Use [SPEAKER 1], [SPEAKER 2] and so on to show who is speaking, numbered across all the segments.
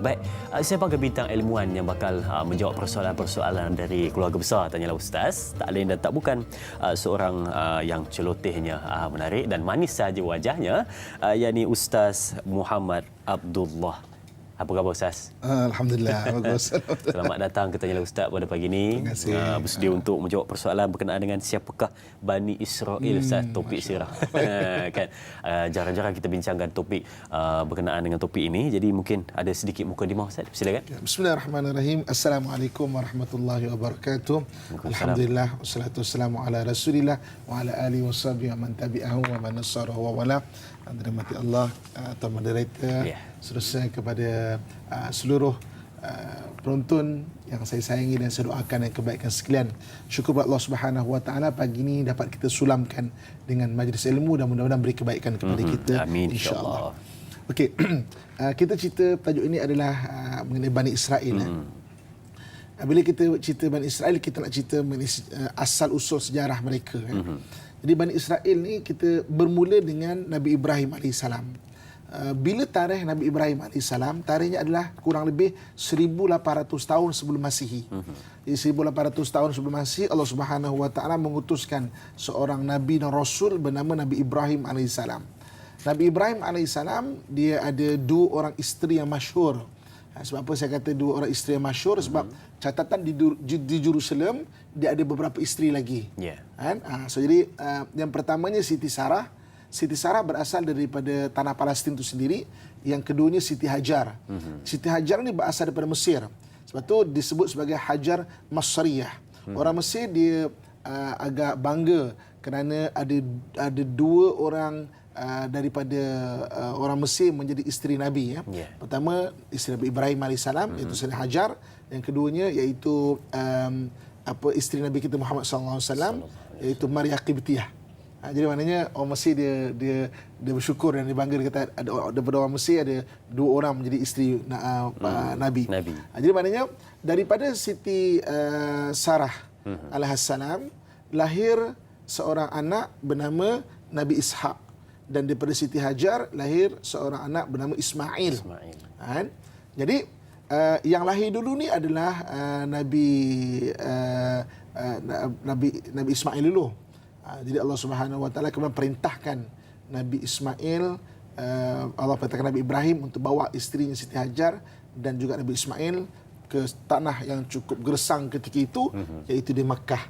[SPEAKER 1] Baik, siapakah bintang ilmuwan yang bakal menjawab persoalan-persoalan dari keluarga besar Tanyalah Ustaz? Tak lain dan tak bukan seorang yang celotehnya menarik dan manis saja wajahnya, yakni Ustaz Muhammad Abdullah. Apa khabar Ustaz?
[SPEAKER 2] Alhamdulillah, bagus.
[SPEAKER 1] Selamat datang ke Tanyalah Ustaz pada pagi ini.
[SPEAKER 2] Terima kasih.
[SPEAKER 1] Bersedia untuk menjawab persoalan berkenaan dengan siapakah Bani Israel Ustaz, topik sirah. Kan jarang-jarang kita bincangkan topik berkenaan dengan topik ini. Jadi mungkin ada sedikit mukadimah Ustaz. Silakan.
[SPEAKER 2] Bismillahirrahmanirrahim. Assalamualaikum warahmatullahi wabarakatuh. Alhamdulillah wassalatu wassalamu ala Rasulillah wa ala alihi washabihi wa man tabi'ahu wa man nassarahu wa wala. Dirahmati Allah, Tuan Moderator, seterusnya kepada seluruh penonton yang saya sayangi dan saya doakan yang kebaikan sekalian. Syukur kepada Allah Subhanahu Wa Taala pagi ini dapat kita sulamkan dengan majlis ilmu dan mudah-mudahan beri kebaikan kepada kita.
[SPEAKER 1] Amin
[SPEAKER 2] insya-Allah. Okey, kita cerita tajuk ini adalah mengenai Bani Israel. Bila kita cerita Bani Israel, kita nak cerita mengenai asal usul sejarah mereka. Jadi Bani Israel ni kita bermula dengan Nabi Ibrahim AS. Bila tarikh Nabi Ibrahim AS, tarikhnya adalah kurang lebih 1800 tahun sebelum Masihi. Jadi 1800 tahun sebelum Masihi, Allah Subhanahu Wa Taala mengutuskan seorang nabi dan rasul bernama Nabi Ibrahim AS. Nabi Ibrahim AS dia ada dua orang isteri yang masyhur. Sebab apa saya kata dua orang isteri yang masyhur? Sebab catatan di Jerusalem dia ada beberapa isteri lagi. Kan? So jadi yang pertamanya Siti Sarah. Siti Sarah berasal daripada tanah Palestin itu sendiri. Yang keduanya Siti Hajar. Siti Hajar ni berasal daripada Mesir. Sebab tu disebut sebagai Hajar Masriyah. Orang Mesir dia agak bangga kerana ada dua orang daripada orang Mesir menjadi isteri Nabi. Pertama isteri Nabi Ibrahim AS, iaitu Siti Hajar. Yang keduanya iaitu isteri Nabi kita Muhammad SAW, iaitu Maria Qibtiyah. Jadi maknanya orang Mesir dia bersyukur dan dia bangga, dia kata daripada orang Mesir ada dua orang menjadi isteri Nabi. Jadi maknanya daripada Siti Sarah alaihissalam lahir seorang anak bernama Nabi Ishaq. Dan daripada Siti Hajar lahir seorang anak bernama Ismail. Jadi yang lahir dulu ni adalah Nabi Ismail dulu. Jadi Allah Subhanahu Wa Taala kemudian perintahkan Nabi Ismail, Allah perintahkan Nabi Ibrahim untuk bawa isterinya Siti Hajar dan juga Nabi Ismail ke tanah yang cukup gersang ketika itu, iaitu di Makkah.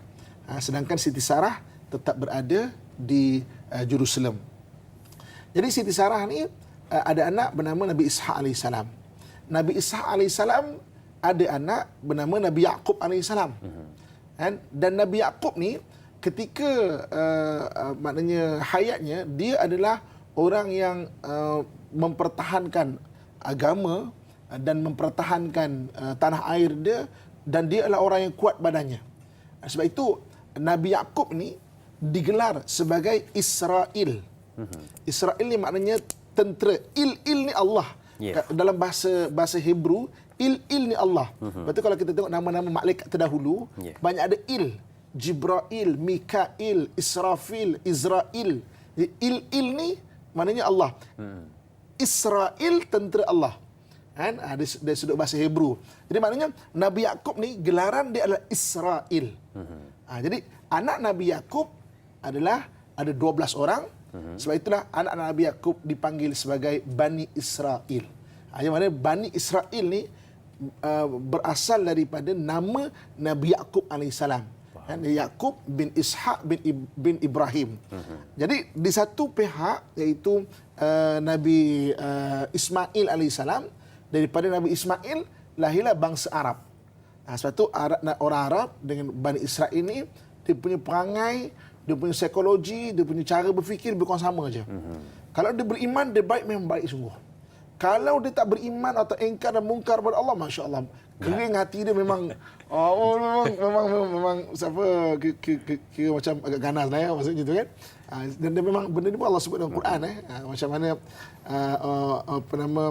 [SPEAKER 2] Sedangkan Siti Sarah tetap berada di Jerusalem. Jadi Siti Sarah ni ada anak bernama Nabi Ishaq AS. Nabi Ishaq AS ada anak bernama Nabi Yaqub AS. Dan Nabi Yaqub ni ketika maknanya hayatnya, dia adalah orang yang mempertahankan agama dan mempertahankan tanah air dia, dan dia adalah orang yang kuat badannya. Sebab itu Nabi Yaqub ni digelar sebagai Israel. Israel ni maknanya tentera. Il ni Allah. Dalam bahasa Hebrew, il ni Allah. Betul, kalau kita tengok nama-nama malaikat terdahulu, banyak ada il. Jibrail, Mikail, Israfil, Izrail. Il ni maknanya Allah. Israel tentera Allah. Kan? Dari sudut bahasa Hebrew. Jadi maknanya Nabi Yaqub ni gelaran dia adalah Israel. Jadi anak Nabi Yaqub adalah ada 12 orang. Sebab itulah anak Nabi Yaqub dipanggil sebagai Bani Israel. Yang mana Bani Israel ni berasal daripada nama Nabi Yaqub alaihissalam. Yaqub bin Ishaq bin Ibrahim. Jadi di satu pihak iaitu Nabi Ismail alaihissalam, daripada Nabi Ismail lahirlah bangsa Arab. Sebab tu orang Arab dengan Bani Israel ni dia punya perangai, dia punya psikologi, dia punya cara berfikir lebih kurang sama aja. Kalau dia beriman, dia baik, memang baik sungguh. Kalau dia tak beriman atau engkar dan mungkar pada Allah, Masya Allah, kering hati dia memang memang siapa kira macam agak ganas lah maksudnya gitu kan. Dan dia memang benda ni pun Allah sebut dalam Quran macam mana apa nama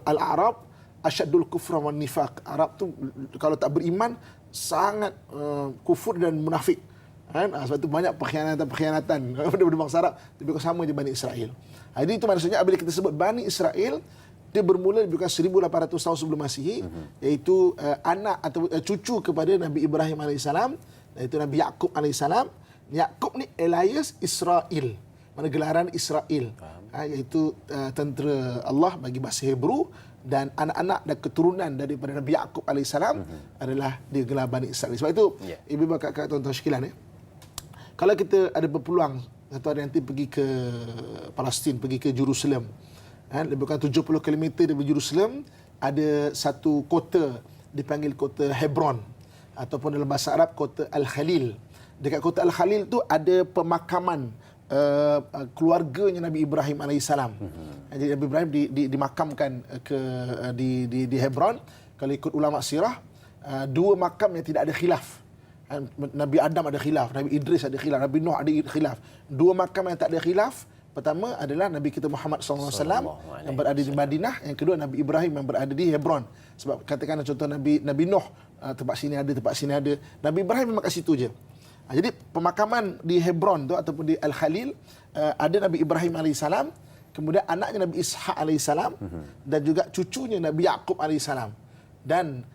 [SPEAKER 2] al-Arab asyaddul kufra wan nifaq. Arab tu kalau tak beriman sangat kufur dan munafik. Sebab itu banyak pengkhianatan daripada bangsa Arab, lebih sama je Bani Israel. Jadi itu maksudnya bila kita sebut Bani Israel, Dia bermula bukan 1800 tahun sebelum Masihi, iaitu anak atau cucu kepada Nabi Ibrahim alaihissalam, iaitu Nabi Yaqub alaihissalam. Yaqub ni Elias Israel. Mana gelaran Israel. Iaitu tentera Allah bagi bahasa Hebrew, dan anak-anak dan keturunan daripada Nabi Yaqub alaihissalam adalah dia gelar Bani Israel. Sebab itu ibu bapa kakak tuan-tuan sekalian, kalau kita ada berpeluang satu hari nanti pergi ke Palestin, pergi ke Jerusalem, lebih kurang 70 km dari Jerusalem ada satu kota dipanggil kota Hebron, ataupun dalam bahasa Arab kota Al-Khalil. Dekat kota Al-Khalil tu ada pemakaman keluarganya Nabi Ibrahim alaihissalam. Jadi Nabi Ibrahim dimakamkan di Hebron. Kalau ikut ulama sirah, dua makam yang tidak ada khilaf. Nabi Adam ada khilaf, Nabi Idris ada khilaf, Nabi Nuh ada khilaf. Dua makam yang tak ada khilaf, pertama adalah Nabi kita Muhammad SAW yang berada di Madinah, yang kedua Nabi Ibrahim yang berada di Hebron. Sebab katakan contoh Nabi Nuh, tempat sini ada. Nabi Ibrahim memang kat situ je. Jadi pemakaman di Hebron tu ataupun di Al-Khalil, ada Nabi Ibrahim alaihissalam, kemudian anaknya Nabi Ishaq alaihissalam, dan juga cucunya Nabi Yaqub alaihissalam. Dan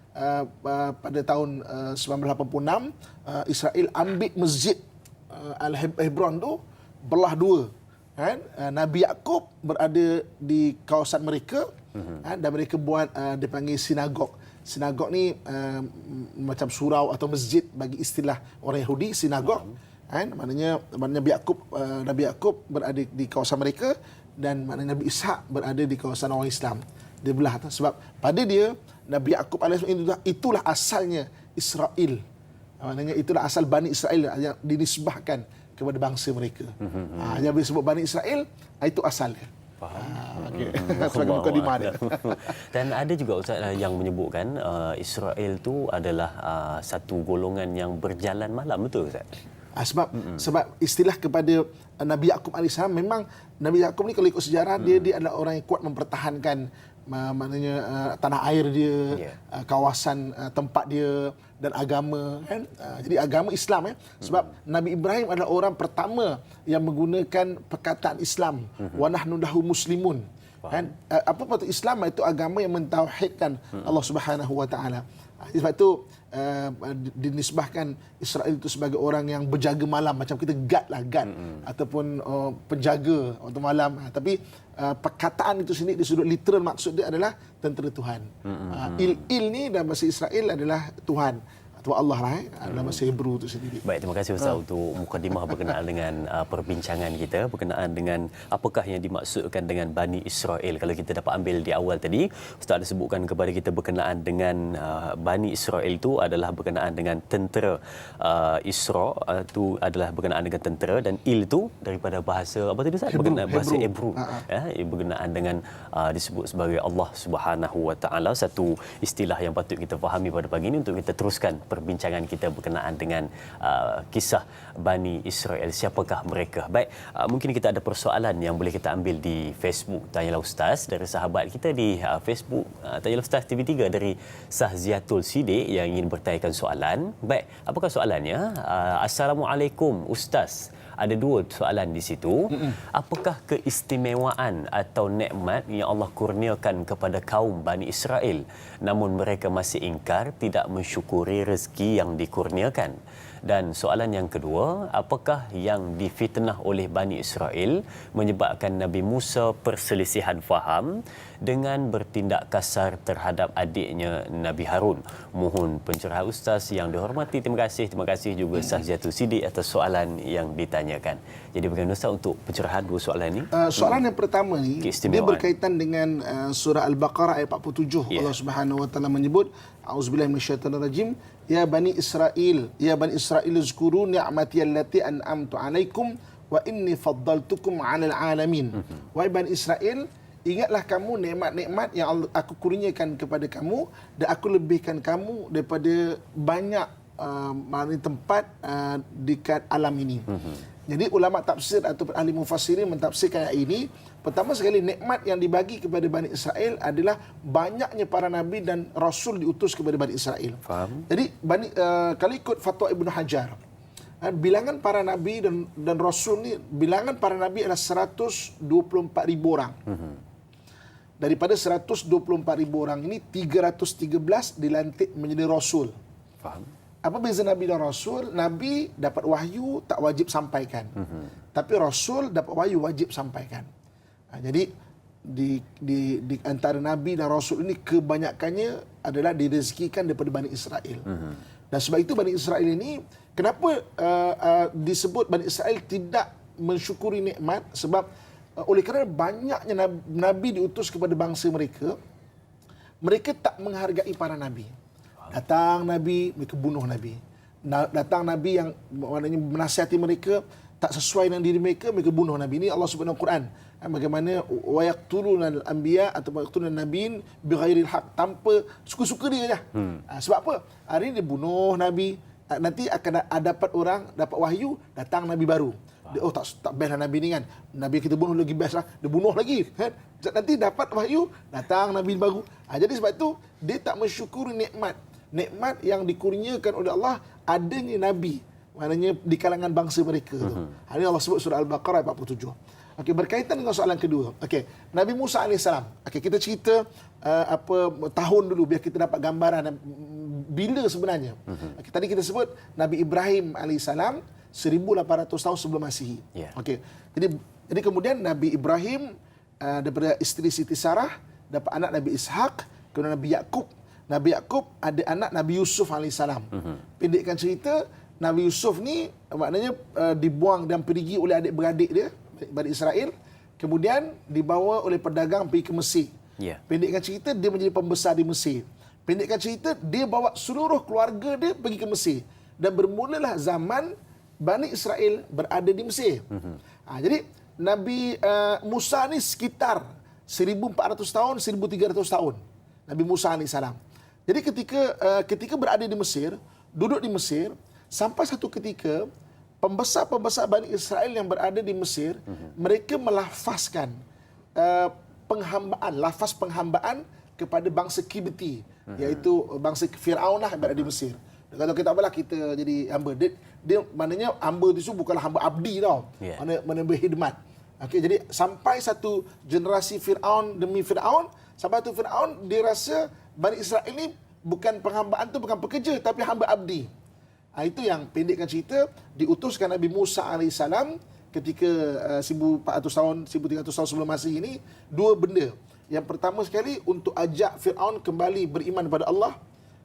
[SPEAKER 2] pada tahun 1986 Israel ambil masjid Al-Hebron tu belah dua. Nabi Yaqub berada di kawasan mereka, dan mereka buat dipanggil sinagog. Sinagog ni macam surau atau masjid bagi istilah orang Yahudi, sinagog. Maknanya Nabi Yaqub berada di kawasan mereka, dan maknanya Nabi Ishaq berada di kawasan orang Islam. Dia belah atas. Sebab pada dia Nabi Yaqub alaihissalam itulah asalnya Israel. Maknanya itulah asal Bani Israel yang dinisbahkan kepada bangsa mereka. Yang disebut Bani Israel, itu asalnya.
[SPEAKER 1] Faham.
[SPEAKER 2] Sebagai mukadimah dia.
[SPEAKER 1] Dan ada juga Ustaz yang menyebutkan Israel tu adalah satu golongan yang berjalan malam, betul Ustaz?
[SPEAKER 2] Sebab istilah kepada Nabi Yaqub alaihissalam, memang Nabi Yaqub ni kalau ikut sejarah dia adalah orang yang kuat mempertahankan maknanya tanah air dia, kawasan tempat dia dan agama kan. Jadi agama Islam sebab Nabi Ibrahim adalah orang pertama yang menggunakan perkataan Islam, wa nahnu lahu muslimun. Kan apa patut Islam itu agama yang mentauhidkan Allah Subhanahu wa taala. Sebab itu dinisbahkan Israel itu sebagai orang yang berjaga malam, macam kita guard ataupun penjaga waktu malam. Tapi perkataan itu sendiri di sudut literal maksud dia adalah tentera Tuhan. Il ni dalam bahasa Israel adalah Tuhan atau Allah lah dalam bahasa Hebrew itu sendiri.
[SPEAKER 1] Baik, terima kasih Ustaz untuk mukadimah berkenaan dengan perbincangan kita berkenaan dengan apakah yang dimaksudkan dengan Bani Israel. Kalau kita dapat ambil di awal tadi, Ustaz ada sebutkan kepada kita berkenaan dengan Bani Israel itu adalah berkenaan dengan tentera. Isra itu adalah berkenaan dengan tentera, dan il itu daripada bahasa apa tadi Ustaz? Berkenaan bahasa Hebrew. Berkenaan dengan disebut sebagai Allah Subhanahu wa taala. Satu istilah yang patut kita fahami pada pagi ini untuk kita teruskan perbincangan kita berkenaan dengan kisah Bani Israel. Siapakah mereka? Baik, mungkin kita ada persoalan yang boleh kita ambil di Facebook Tanyalah Ustaz dari sahabat kita di Facebook Tanyalah Ustaz TV3 dari Sahziatul Sidik yang ingin bertanyakan soalan. Baik, apakah soalannya? Assalamualaikum Ustaz. Ada dua soalan di situ. Apakah keistimewaan atau nikmat yang Allah kurniakan kepada kaum Bani Israel namun mereka masih ingkar, tidak mensyukuri rezeki yang dikurniakan? Dan soalan yang kedua, apakah yang difitnah oleh Bani Israel menyebabkan Nabi Musa perselisihan faham dengan bertindak kasar terhadap adiknya Nabi Harun? Mohon pencerahan Ustaz yang dihormati. Terima kasih juga Sahziatul Sidik atas soalan yang ditanyakan. Jadi bagaimana Ustaz untuk pencerahan dua soalan ini?
[SPEAKER 2] Soalan yang pertama ni dia berkaitan dengan surah Al-Baqarah ayat 47. Allah Subhanahu wa taala menyebut, A'udzubillahi minasyaitonirrajim, ya Bani Israil uzkuru ni'mati allati an'amtu 'alaikum wa inni faddaltukum 'alal 'alamin. Wahai Bani Israel, ingatlah kamu nikmat-nikmat yang aku kurniakan kepada kamu, dan aku lebihkan kamu daripada banyak tempat dekat alam ini. Jadi ulama tafsir atau ahli mufassirin mentafsirkan ayat ini, pertama sekali nikmat yang dibagi kepada Bani Israel adalah banyaknya para nabi dan rasul diutus kepada Bani Israel.
[SPEAKER 1] Faham?
[SPEAKER 2] Jadi kalau ikut fatwa Ibnu Hajar, bilangan para nabi dan rasul ni, bilangan para nabi adalah 124,000 orang. daripada 124,000 orang ini 313 dilantik menjadi rasul.
[SPEAKER 1] Faham.
[SPEAKER 2] Apa beza Nabi dan Rasul? Nabi dapat wahyu tak wajib sampaikan. Tapi Rasul dapat wahyu wajib sampaikan. Jadi di antara Nabi dan Rasul ini kebanyakannya adalah direzekikan daripada Bani Israel. Dan sebab itu Bani Israel ini, kenapa disebut Bani Israel tidak mensyukuri nikmat? Sebab oleh kerana banyaknya Nabi diutus kepada bangsa mereka, mereka tak menghargai para Nabi. Datang Nabi, mereka bunuh Nabi. Datang Nabi yang maknanya menasihati mereka, tak sesuai dengan diri mereka, mereka bunuh Nabi. Ini Allah sebut dalam Quran. Bagaimana wa yaqtuluna al-anbiya atau yaqtuluna an-nabiyyin bighairil haq, tanpa suka-suka dia saja. Sebab apa? Hari ini dia bunuh Nabi, nanti akan dapat orang, dapat wahyu, datang Nabi baru. Dia, tak best lah Nabi ni kan. Nabi kita bunuh lagi best lah. Dia bunuh lagi. Kan? Nanti dapat wahyu, datang Nabi baru. Jadi sebab itu, dia tak mensyukuri nikmat. Nikmat yang dikurniakan oleh Allah adanya Nabi. Maknanya di kalangan bangsa mereka. Hari ini Allah sebut surah Al-Baqarah 47. Okey, berkaitan dengan soalan kedua. Okey, Nabi Musa AS. Okey, kita cerita tahun dulu biar kita dapat gambaran bila sebenarnya. Okey, tadi kita sebut Nabi Ibrahim AS 1800 tahun sebelum Masihi.
[SPEAKER 1] Yeah.
[SPEAKER 2] Okey. Jadi kemudian Nabi Ibrahim daripada isteri Siti Sarah dapat anak Nabi Ishak, kemudian Nabi Yakub. Nabi Yakub ada anak Nabi Yusuf AS. Pendekkan cerita, Nabi Yusuf ni maknanya dibuang dan pergi oleh adik-beradik dia, Bani Israel. Kemudian dibawa oleh pedagang pergi ke Mesir.
[SPEAKER 1] Yeah.
[SPEAKER 2] Pendekkan cerita, dia menjadi pembesar di Mesir. Pendekkan cerita, dia bawa seluruh keluarga dia pergi ke Mesir. Dan bermulalah zaman Bani Israel berada di Mesir. Jadi Nabi Musa ni sekitar 1400 tahun, 1300 tahun. Nabi Musa AS. Jadi ketika berada di Mesir, duduk di Mesir, sampai satu ketika pembesar-pembesar Bani Israel yang berada di Mesir, mereka melafazkan lafaz penghambaan kepada bangsa Kibti, iaitu bangsa Firaun lah yang berada di Mesir. Dia kata kita apalah kita jadi hamba. Dia maknanya hamba itu bukanlah hamba abdi tau.
[SPEAKER 1] Yeah.
[SPEAKER 2] Mana berkhidmat. Okey, jadi sampai satu generasi Firaun demi Firaun, sampai satu Firaun dia rasa Bani Israel ini bukan penghambaan tu bukan pekerja tapi hamba abdi. Itu yang pendekkan cerita, diutuskan Nabi Musa AS ketika 1400 tahun, 1300 tahun sebelum Masihi ini, dua benda. Yang pertama sekali untuk ajak Firaun kembali beriman kepada Allah.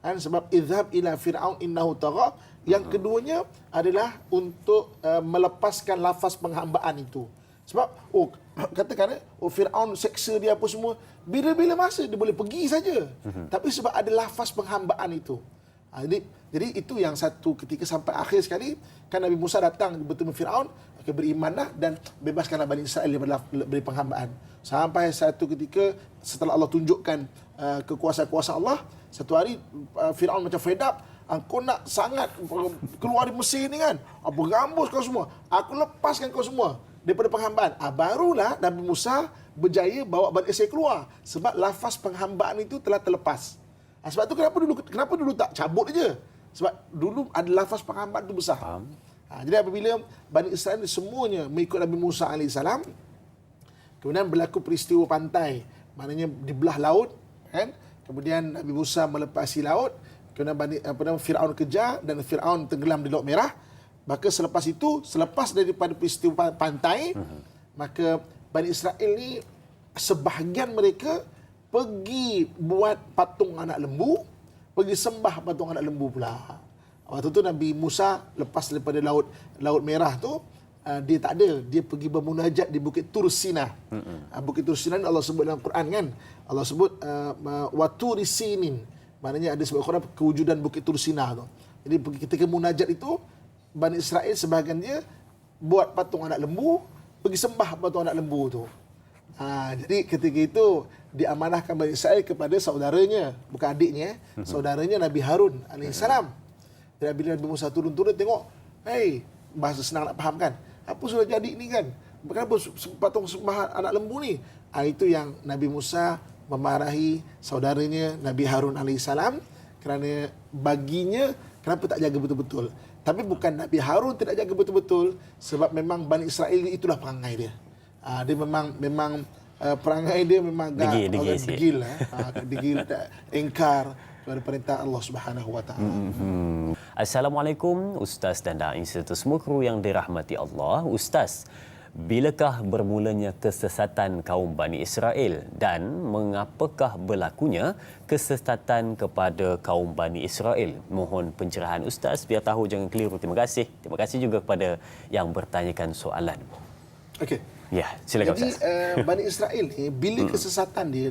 [SPEAKER 2] Sebab idhab ila Fir'aun innahu tagha. Yang keduanya adalah untuk melepaskan lafaz penghambaan itu. Sebab katakan Fir'aun seksa dia apa semua, bila-bila masa dia boleh pergi saja. Tapi sebab ada lafaz penghambaan itu. Jadi itu yang satu ketika sampai akhir sekali kan Nabi Musa datang bertemu Fir'aun, berimanlah dan bebaskanlah Bani Israel dari penghambaan. Sampai satu ketika setelah Allah tunjukkan kekuasaan-kuasaan Allah, satu hari Fir'aun macam fed up, kau nak sangat keluar dari Mesir ni kan, berambus kau semua, aku lepaskan kau semua daripada penghambaan. Barulah Nabi Musa berjaya bawa Bani Israel keluar, sebab lafaz penghambaan itu telah terlepas. Sebab tu kenapa dulu tak cabut je? Sebab dulu ada lafaz penghambaan itu besar. Jadi apabila Bani Israel semuanya mengikut Nabi Musa AS, kemudian berlaku peristiwa pantai, maknanya dibelah laut, kan? Kemudian Nabi Musa melepasi laut, kemudian Fir'aun kejar dan Fir'aun tenggelam di Laut Merah. Maka selepas daripada peristiwa pantai, maka Bani Israel ni sebahagian mereka pergi buat patung anak lembu, pergi sembah patung anak lembu pula. Waktu tu Nabi Musa lepas daripada Laut Merah tu, dia tak ada. Dia pergi bermunajat di Bukit Tur Sina. Bukit Tur Sina ni Allah sebut dalam Quran kan. Allah sebut Waturi Sinin. Maknanya ada sebut Quran kewujudan Bukit Tur Sina tu. Jadi ketika munajat itu, Bani Israel sebahagian dia buat patung anak lembu, pergi sembah patung anak lembu tu. Jadi ketika itu diamanahkan Bani Israel kepada saudaranya, bukan adiknya, saudaranya Nabi Harun alaihissalam. Dan bila Nabi Musa turun-turun tengok, bahasa senang nak faham kan, apa sudah jadi ni kan, kenapa patung sembah anak lembu ni? Itu yang Nabi Musa memarahi saudaranya Nabi Harun alaihissalam kerana baginya kenapa tak jaga betul-betul. Tapi bukan Nabi Harun tidak jaga betul-betul, sebab memang Bani Israel itulah perangai dia. Dia memang perangai dia memang
[SPEAKER 1] Degil sikit.
[SPEAKER 2] degil lah. Degil, engkar kepada perintah Allah Subhanahu Wa Taala.
[SPEAKER 1] Assalamualaikum Ustaz dan Da'i serta semua kru yang dirahmati Allah. Ustaz, bilakah bermulanya kesesatan kaum Bani Israel dan mengapakah berlakunya kesesatan kepada kaum Bani Israel? Mohon pencerahan Ustaz biar tahu jangan keliru. Terima kasih. Terima kasih juga kepada yang bertanyakan soalan.
[SPEAKER 2] Okey.
[SPEAKER 1] Ya, silakan
[SPEAKER 2] Jadi
[SPEAKER 1] Ustaz.
[SPEAKER 2] Bani Israel ni bila kesesatan dia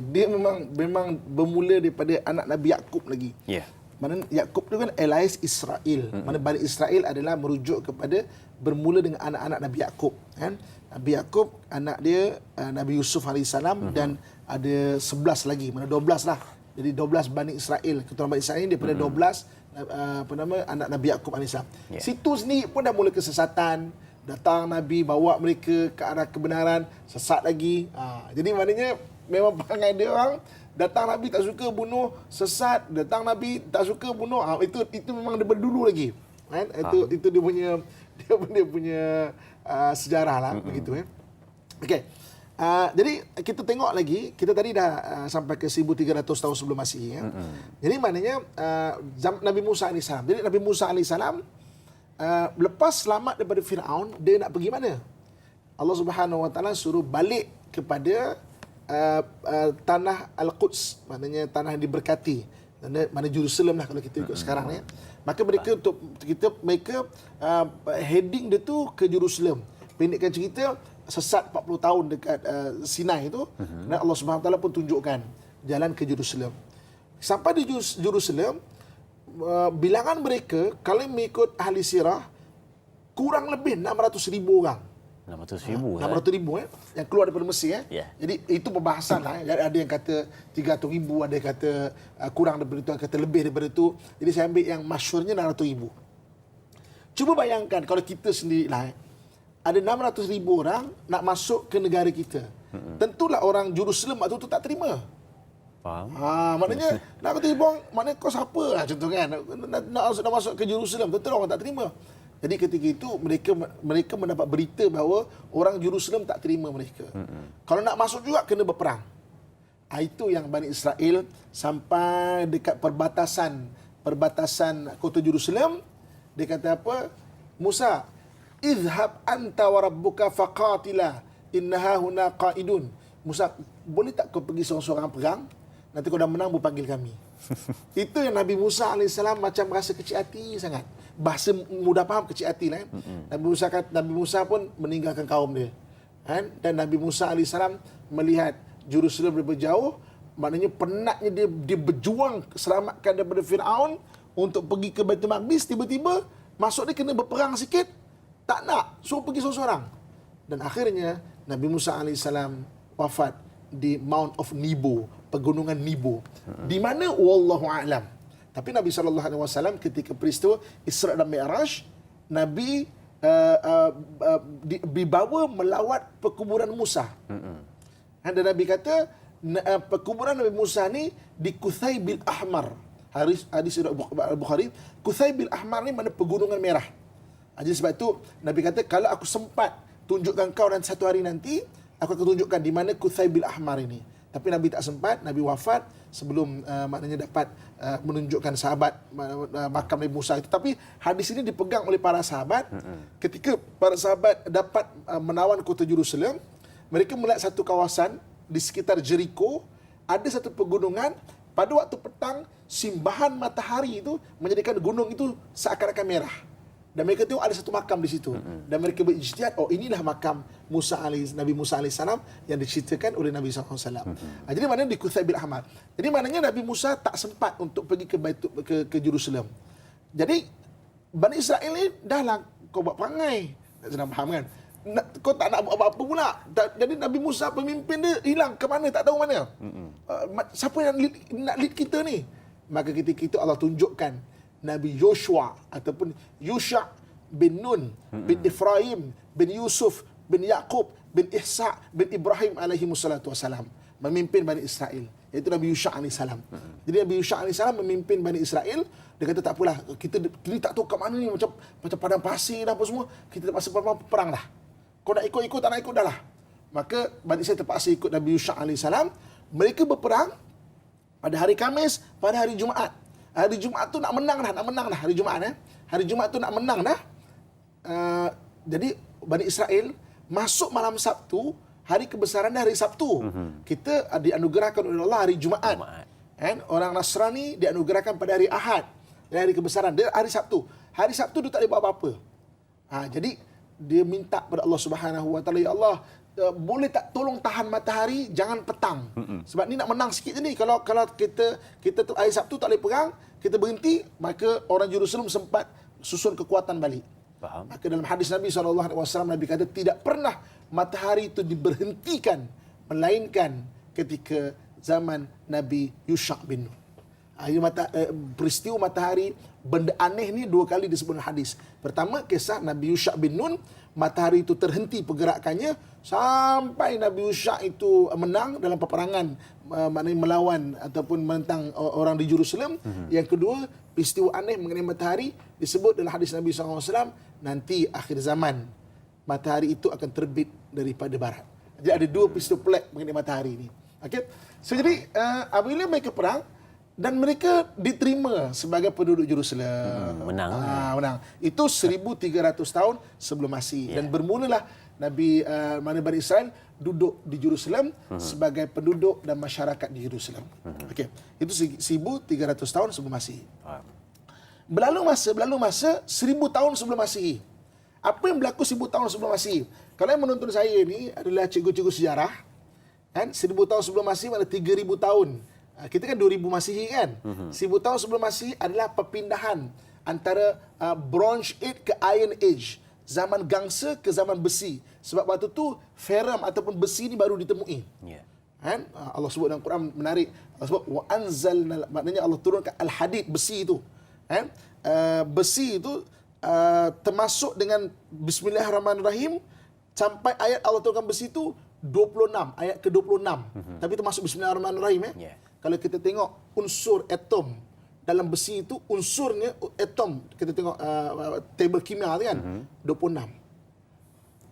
[SPEAKER 2] memang bermula daripada anak Nabi Yakub lagi.
[SPEAKER 1] Ya.
[SPEAKER 2] Mana Yakub tu kan alias Israel. Mana Bani Israel adalah merujuk kepada bermula dengan anak-anak Nabi Yakub, kan? Nabi Yakub, anak dia Nabi Yusuf alaihissalam dan ada 11 lagi, mana 12 lah. Jadi 12 Bani Israel, keturunan Bani Israel ni daripada 12 anak Nabi Yakub alaihissalam.
[SPEAKER 1] Ya.
[SPEAKER 2] Situ sendiri pun dah mula kesesatan. Datang Nabi bawa mereka ke arah kebenaran, sesat lagi. Jadi maknanya memang perangai dia orang, datang Nabi tak suka bunuh, sesat, datang Nabi tak suka bunuh. Itu memang daripada dulu lagi. Kan? Itu dia punya sejarah lah begitu. Okey. Jadi kita tengok lagi, kita tadi dah sampai ke 1300 tahun sebelum Masihi, ya. Jadi maknanya Nabi Musa alaihissalam. Jadi Nabi Musa alaihissalam lepas selamat daripada Firaun, dia nak pergi mana? Allah Subhanahu Wa Taala suruh balik kepada tanah Al-Quds, maknanya tanah yang diberkati, mana Jerusalem lah kalau kita ikut sekarang ni. Maka mereka heading dia tu ke Jerusalem. Pendekkan cerita, sesat 40 tahun dekat Sinai itu, dan Allah Subhanahu Wa Taala pun tunjukkan jalan ke Jerusalem. Sampai di Jerusalem, bilangan mereka kalau mengikut ahli sirah kurang lebih 600,000 orang.
[SPEAKER 1] 600,000
[SPEAKER 2] 600,000 yang keluar daripada Mesir.
[SPEAKER 1] Ya.
[SPEAKER 2] Jadi itu perbahasan lah. Ada yang kata 300,000, ada yang kata kurang daripada itu, ada yang kata lebih daripada itu. Jadi saya ambil yang masyhurnya 600,000. Cuba bayangkan kalau kita sendiri lah, ada 600,000 orang nak masuk ke negara kita. Tentulah orang Jerusalem waktu itu tak terima.
[SPEAKER 1] Faham?
[SPEAKER 2] Maknanya nak kata ibang, maknanya kau siapa lah contoh kan, nak masuk ke Jerusalem, tentu orang tak terima. Jadi ketika itu mereka mendapat berita bahawa orang Jerusalem tak terima mereka. Kalau nak masuk juga kena berperang. Itu yang Bani Israel sampai dekat perbatasan kota Jerusalem, dia kata apa? Musa, izhab anta wa rabbuka faqatila innaha huna qaidun. Musa, boleh tak kau pergi seorang-seorang perang? Nanti kau dah menang, baru panggil kami. Itu yang Nabi Musa AS macam rasa kecil hati sangat. Bahasa mudah faham, kecil hati lah. Nabi Musa pun meninggalkan kaum dia. Kan? Dan Nabi Musa AS melihat Jerusalem daripada jauh, maknanya penatnya dia berjuang selamatkan daripada Firaun untuk pergi ke Baitul Maqdis. Tiba-tiba masuk dia kena berperang sikit, tak nak, suruh pergi seorang-seorang. Dan akhirnya Nabi Musa AS wafat di Mount of Nebo, pegunungan Nebo. Di mana wallahu a'lam. Tapi Nabi SAW ketika peristiwa Isra' dan Mi'raj, Nabi dibawa melawat perkuburan Musa. Dan Nabi kata perkuburan Nabi Musa ni di Kuthaybil Ahmar. Hadis Al-Bukhari, Kuthaybil Ahmar ni mana pegunungan merah. Jadi sebab itu Nabi kata kalau aku sempat tunjukkan kau dan satu hari nanti, aku akan tunjukkan di mana Kuthaybil Ahmar ini. Tapi Nabi tak sempat, Nabi wafat sebelum maknanya dapat menunjukkan sahabat makam Nabi Musa itu. Tapi hadis ini dipegang oleh para sahabat. Ketika para sahabat dapat menawan kota Jerusalem, mereka melihat satu kawasan di sekitar Jericho, ada satu pegunungan. Pada waktu petang, simbahan matahari itu menjadikan gunung itu seakan-akan merah. Dan mereka tengok ada satu makam di situ. Dan mereka berijtihad, inilah makam Nabi Musa AS yang diceritakan oleh Nabi SAW. Jadi maknanya di Kuthaybil Ahmar. Jadi maknanya Nabi Musa tak sempat untuk pergi ke Jerusalem. Jadi Bani Israel ni dah lah kau buat perangai. Tak senang faham kan? Kau tak nak buat apa-apa pula. Jadi Nabi Musa pemimpin dia hilang ke mana, tak tahu mana. Siapa yang nak lead kita ni? Maka ketika itu Allah tunjukkan Nabi Joshua ataupun Yusha bin Nun bin Ephraim bin Yusuf bin Yaqub bin Ishaq bin Ibrahim alaihi wassalatu wassalam memimpin Bani Israel, iaitu Nabi Yusha alaihi salam. Jadi Nabi Yusha alaihi salam memimpin Bani Israel. Dia kata tak apalah, kita tak tahu kat mana ni, macam padang pasir dan apa semua, kita terpaksa perang dah. Kau nak ikut tak nak ikut dah lah. Maka Bani Israel terpaksa ikut Nabi Yusha AS. Mereka berperang pada hari Khamis, pada hari Jumaat. Hari Jumaat tu nak menang dah hari Jumaat. Hari Jumaat tu nak menang dah. Jadi Bani Israel masuk malam Sabtu, hari kebesaran hari Sabtu. Kita dianugerahkan oleh Allah hari Jumaat. Kan? Orang Nasrani dianugerahkan pada hari Ahad. Hari kebesaran dia hari Sabtu. Hari Sabtu dia tak boleh buat apa-apa. Jadi dia minta kepada Allah Subhanahu Wa Taala, ya Allah, boleh tak tolong tahan matahari, jangan petang. Sebab ni nak menang sikit je ni. Kalau kita hari Sabtu tak boleh perang, kita berhenti, maka orang Jerusalem sempat susun kekuatan balik.
[SPEAKER 1] Faham.
[SPEAKER 2] Maka dalam hadis Nabi SAW, Nabi kata tidak pernah matahari itu diberhentikan melainkan ketika zaman Nabi Yusha bin Nun. Peristiwa matahari, benda aneh ni dua kali disebut hadis. Pertama, kisah Nabi Yusha bin Nun, matahari itu terhenti pergerakannya sampai Nabi Yusha itu menang dalam peperangan, maknanya melawan ataupun menentang orang di Jerusalem. Yang kedua, peristiwa aneh mengenai matahari disebut dalam hadis Nabi SAW, nanti akhir zaman matahari itu akan terbit daripada barat. Jadi ada dua peristiwa pelik mengenai matahari ini. Okey. So jadi apabila mereka perang dan mereka diterima sebagai penduduk Jerusalem.
[SPEAKER 1] Menang.
[SPEAKER 2] Menang. Itu 1300 tahun sebelum Masih. Dan bermulalah Nabi Bani Israel duduk di Jerusalem sebagai penduduk dan masyarakat di Jerusalem. Okey. Itu 1300 tahun sebelum Masih. Berlalu masa 1000 tahun sebelum Masihi. Apa yang berlaku 1000 tahun sebelum Masihi? Kalau yang menonton saya ni adalah cikgu-cikgu sejarah, kan? 1000 tahun sebelum Masihi adalah 3000 tahun. Kita kan 2000 Masihi kan? 1000 tahun sebelum Masihi adalah perpindahan antara Bronze Age ke Iron Age. Zaman gangsa ke zaman besi. Sebab waktu tu ferrum ataupun besi ni baru ditemui. Kan? Allah sebut dalam Quran menarik. Allah sebut wa anzalna, maknanya Allah turunkan al-hadid, besi itu. Kan? Besi itu termasuk dengan Bismillahirrahmanirrahim sampai ayat Allah turunkan besi itu 26, ayat ke-26. Tapi termasuk Bismillahirrahmanirrahim. Kalau kita tengok unsur atom dalam besi itu, unsurnya atom, kita tengok table kimia kan, 26.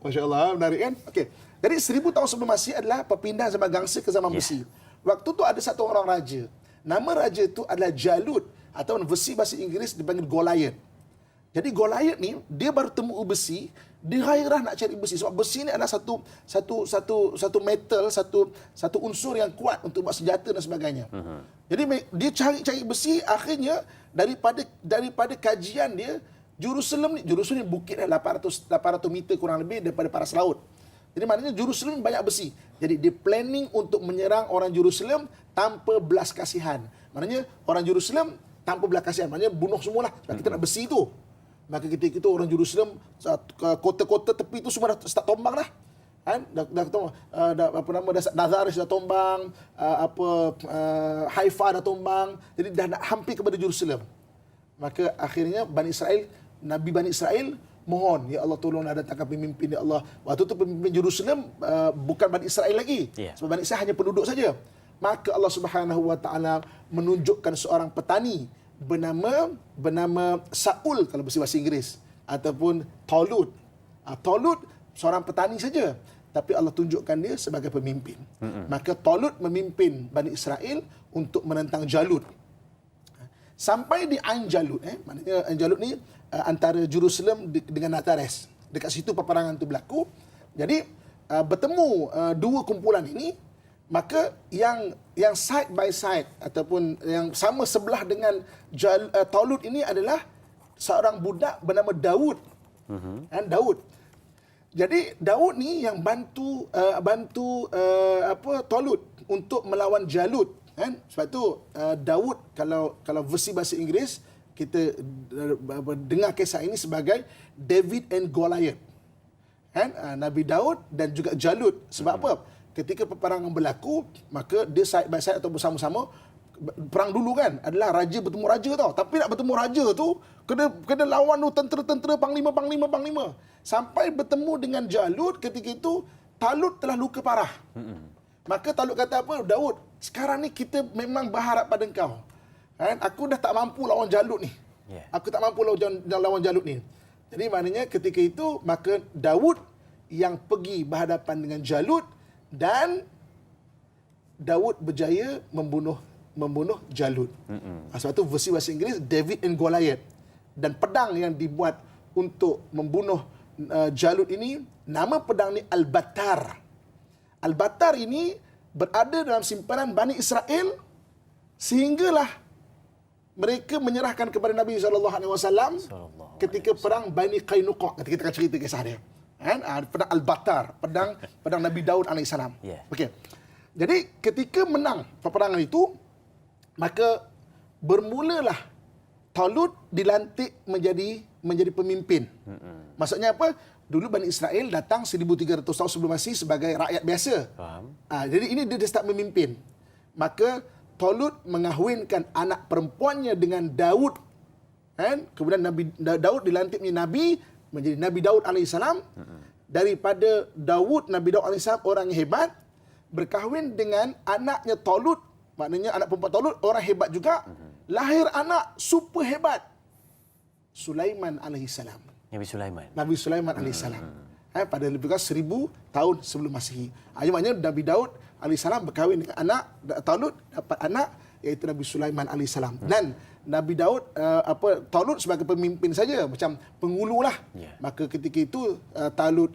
[SPEAKER 2] Masya Allah, menarik kan? Okey. Jadi 1000 tahun sebelum Masihi adalah perpindahan zaman gangsa ke zaman besi. Waktu tu ada satu orang raja. Nama raja itu adalah Jalut, atau versi bahasa Inggeris dipanggil Goliath. Jadi Goliath ni dia baru temu besi, dia gairah nak cari besi sebab besi ni adalah satu metal, satu unsur yang kuat untuk buat senjata dan sebagainya. Jadi dia cari besi, akhirnya daripada kajian dia, Jerusalem ni bukit 800 meter kurang lebih daripada paras laut. Jadi maknanya Jerusalem banyak besi. Jadi dia planning untuk menyerang orang Jerusalem tanpa belas kasihan. Maknanya orang Jerusalem tanpa belas kasihan, maknanya bunuh semualah sebab kita nak besi tu. Maka ketika itu orang Jerusalem, kota-kota tepi itu semua dah start tombang dah. Kan? Nazaris dah tombang, Haifa dah tombang. Jadi dah nak hampir kepada Jerusalem. Maka akhirnya Nabi Bani Israel mohon, ya Allah tolonglah datangkan pemimpin, ya Allah. Waktu tu pemimpin Jerusalem bukan Bani Israel lagi. Sebab Bani Israel hanya penduduk saja. Maka Allah Subhanahu Wa Taala menunjukkan seorang petani bernama Saul kalau bahasa Inggeris, ataupun Talut. Talut seorang petani saja, tapi Allah tunjukkan dia sebagai pemimpin. Maka Talut memimpin Bani Israel untuk menentang Jalut. Sampai di Ain Jalut, maknanya Ain Jalut ni antara Jerusalem dengan Nazares. Dekat situ peperangan itu berlaku. Jadi bertemu dua kumpulan ini. Maka yang side by side ataupun yang sama sebelah dengan Talut ini adalah seorang budak bernama Daud. Daud. Jadi Daud ni yang bantu Talut untuk melawan Jalut. Kan? Sebab tu Daud kalau versi bahasa Inggeris kita dengar kisah ini sebagai David and Goliath. Kan? Nabi Daud dan juga Jalut. Sebab apa? Ketika peperangan berlaku, maka dia side by side atau bersama-sama. Perang dulu kan adalah raja bertemu raja tau. Tapi nak bertemu raja tu kena lawan tu tentera-tentera, panglima. Sampai bertemu dengan Jalut, ketika itu Talut telah luka parah. Maka Talut kata apa? Daud, sekarang ni kita memang berharap pada engkau. Kan? Aku dah tak mampu lawan Jalut ni. Aku tak mampu lawan Jalut ni. Jadi maknanya ketika itu maka Daud yang pergi berhadapan dengan Jalut dan Daud berjaya membunuh Jalut. Sebab tu versi bahasa Inggeris David and Goliath. Dan pedang yang dibuat untuk membunuh Jalut ini, nama pedang ni Al-Battar. Al-Battar ini berada dalam simpanan Bani Israel sehinggalah mereka menyerahkan kepada Nabi SAW ketika perang Bani Qainuqa. Nanti kita akan cerita kisah dia. Pedang Al-Battar, pedang Nabi Daud AS.
[SPEAKER 1] Yeah.
[SPEAKER 2] Okey. Jadi ketika menang peperangan itu, maka bermulalah Talut dilantik menjadi pemimpin. Maksudnya apa? Dulu Bani Israel datang 1300 tahun sebelum Masih sebagai rakyat biasa.
[SPEAKER 1] Faham.
[SPEAKER 2] Jadi ini dia start memimpin. Maka Talut mengahwinkan anak perempuannya dengan Daud. Kemudian Daud dilantik menjadi Nabi Daud AS. Daripada Daud, Nabi Daud AS orang yang hebat, berkahwin dengan anaknya Talut, maknanya anak perempuan Talut orang hebat juga. Lahir anak super hebat, Sulaiman AS.
[SPEAKER 1] Nabi Sulaiman
[SPEAKER 2] AS. Pada lebih kurang 1000 tahun sebelum Masihi. Maknanya Nabi Daud AS berkahwin dengan anak Talut, dapat anak iaitu Nabi Sulaiman AS. Dan Nabi Daud Talut sebagai pemimpin saja, macam pengulu lah.
[SPEAKER 1] Yeah.
[SPEAKER 2] Maka ketika itu Talut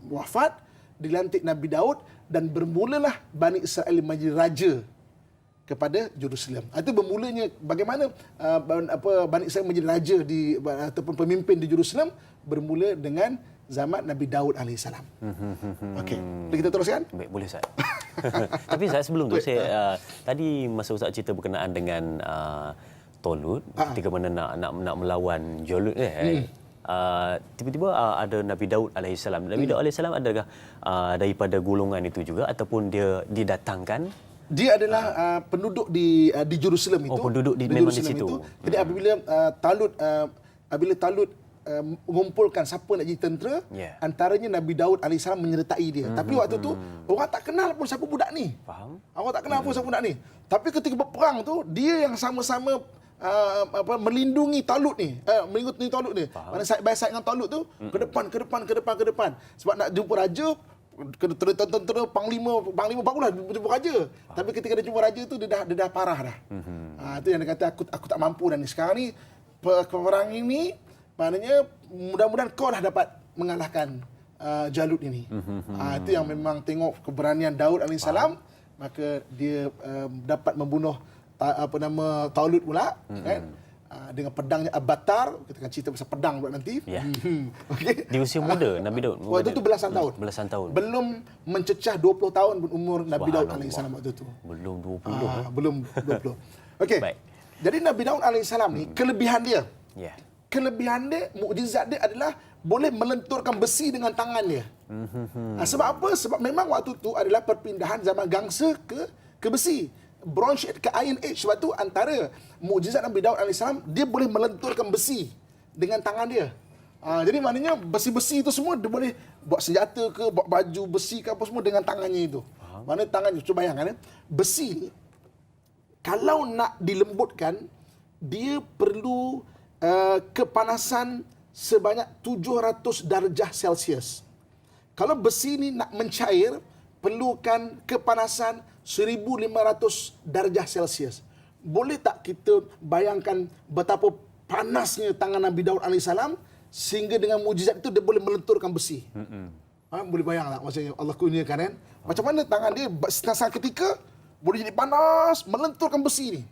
[SPEAKER 2] wafat, dilantik Nabi Daud dan bermulalah Bani Israel menjadi raja kepada Jerusalem. Itu bermulanya bagaimana Bani Israel menjadi raja ataupun pemimpin di Jerusalem, bermula dengan zaman Nabi Daud AS. Okey, boleh kita teruskan?
[SPEAKER 1] Baik, boleh Ustaz. Tapi Ustaz, sebelum tu saya tadi masa Ustaz cerita berkenaan dengan Talut ketika mana nak melawan Jalut tiba-tiba ada Nabi Daud AS. Nabi Daud AS adakah daripada golongan itu juga ataupun dia didatangkan?
[SPEAKER 2] Dia adalah penduduk di Jerusalem itu.
[SPEAKER 1] Penduduk memang di situ.
[SPEAKER 2] Jadi apabila Talut mengumpulkan siapa nak jadi tentera, antaranya Nabi Daud AS menyertai dia. Tapi waktu tu orang tak kenal pun siapa budak ni.
[SPEAKER 1] Faham?
[SPEAKER 2] Orang tak kenal pun siapa budak ni. Tapi ketika berperang tu, dia yang sama-sama melindungi Talut ni. Melindungi Talut ni. Mana side by side dengan Talut tu, ke depan. Sebab nak jumpa raja, tentera panglima barulah jumpa raja. Tapi ketika dia jumpa raja tu dia dah parah dah. Itu yang dia kata aku tak mampu dah ni. Sekarang ni perang ini maknanya mudah-mudahan kau dah dapat mengalahkan Jalut ini. Itu yang memang tengok keberanian Daud AS, maka dia dapat membunuh Talut pula dengan pedangnya Al-Battar. Kita akan cerita pasal pedang buat nanti. Okay.
[SPEAKER 1] Di usia muda Nabi Daud.
[SPEAKER 2] Waktu itu belasan tahun. Belum mencecah 20 tahun umur Nabi Daud AS waktu itu.
[SPEAKER 1] Belum 20.
[SPEAKER 2] Belum 20. Okey. Jadi Nabi Daud AS ni kelebihan dia. Kelebihan dia, mukjizat dia adalah boleh melenturkan besi dengan tangan dia. Sebab apa? Sebab memang waktu itu adalah perpindahan zaman gangsa ke besi. Bronze Age ke Iron Age. Sebab tu antara mukjizat Nabi Daud AS, dia boleh melenturkan besi dengan tangan dia. Jadi maknanya besi-besi itu semua dia boleh buat senjata ke, buat baju besi ke apa semua dengan tangannya itu. Mana tangannya, cuba bayangkan besi ni kalau nak dilembutkan, dia perlu kepanasan sebanyak 700 darjah Celsius. Kalau besi ni nak mencair, perlukan kepanasan 1500 darjah Celsius. Boleh tak kita bayangkan betapa panasnya tangan Nabi Daud AS sehingga dengan mukjizat itu dia boleh melenturkan besi. Boleh bayang tak maksudnya Allah kurniakan kan? Macam mana tangan dia seketika boleh jadi panas, melenturkan besi ni.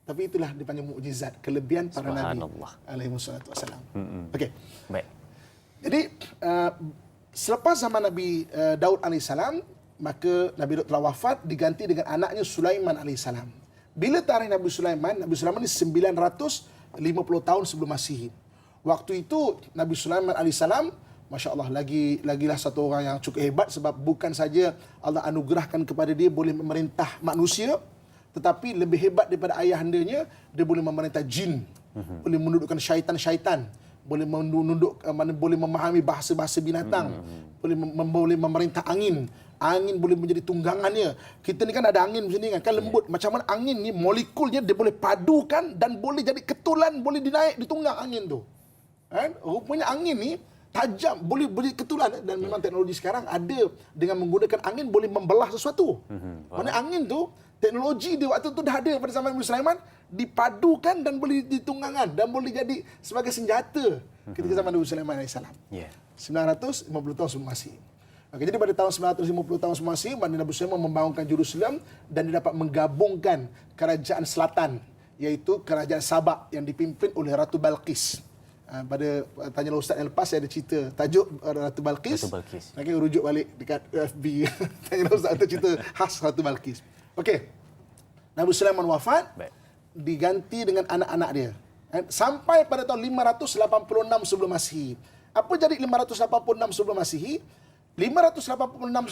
[SPEAKER 2] Tapi itulah dipanggil mukjizat, kelebihan para Nabi alaihi wassalatu wassalam. Okey.
[SPEAKER 1] Baik.
[SPEAKER 2] Jadi selepas zaman Nabi Daud AS, maka Nabi Daud telah wafat, diganti dengan anaknya Sulaiman AS. Bila tarikh Nabi Sulaiman ni 950 tahun sebelum Masihi. Waktu itu Nabi Sulaiman AS, Masya Allah, lagilah satu orang yang cukup hebat, sebab bukan saja Allah anugerahkan kepada dia boleh memerintah manusia, tetapi lebih hebat daripada ayahandanya, dia boleh memerintah jin, boleh menundukkan syaitan-syaitan, boleh boleh memahami bahasa-bahasa binatang, boleh memerintah angin. Angin boleh menjadi tunggangannya. Kita ni kan ada angin macam ni kan lembut. Macam mana angin ni molekulnya dia boleh padukan dan boleh jadi ketulan, boleh dinaik, ditunggang angin tu. Rupanya angin ni tajam, boleh ketulan, dan memang teknologi sekarang ada dengan menggunakan angin boleh membelah sesuatu. Mana angin tu, teknologi di waktu tu dah ada pada zaman Nabi Sulaiman, dipadukan dan boleh ditunggangan dan boleh jadi sebagai senjata ketika zaman Nabi Sulaiman AS. 950 tahun sebelum Masihi. Okay, jadi pada tahun 950 tahun sebelum Masihi, Nabi Sulaiman membangunkan Jerusalem dan dia dapat menggabungkan kerajaan selatan, iaitu kerajaan Sabak yang dipimpin oleh Ratu Balqis. Pada tanyalah Ustaz yang lepas, saya ada cerita tajuk Ratu Balqis. Okey, rujuk balik dekat FB. Tanyalah Ustaz ada cerita khas Ratu Balqis. Okey. Nabi Sulaiman wafat, diganti dengan anak-anak dia. Sampai pada tahun 586 sebelum Masihi. Apa jadi 586 sebelum Masihi? 586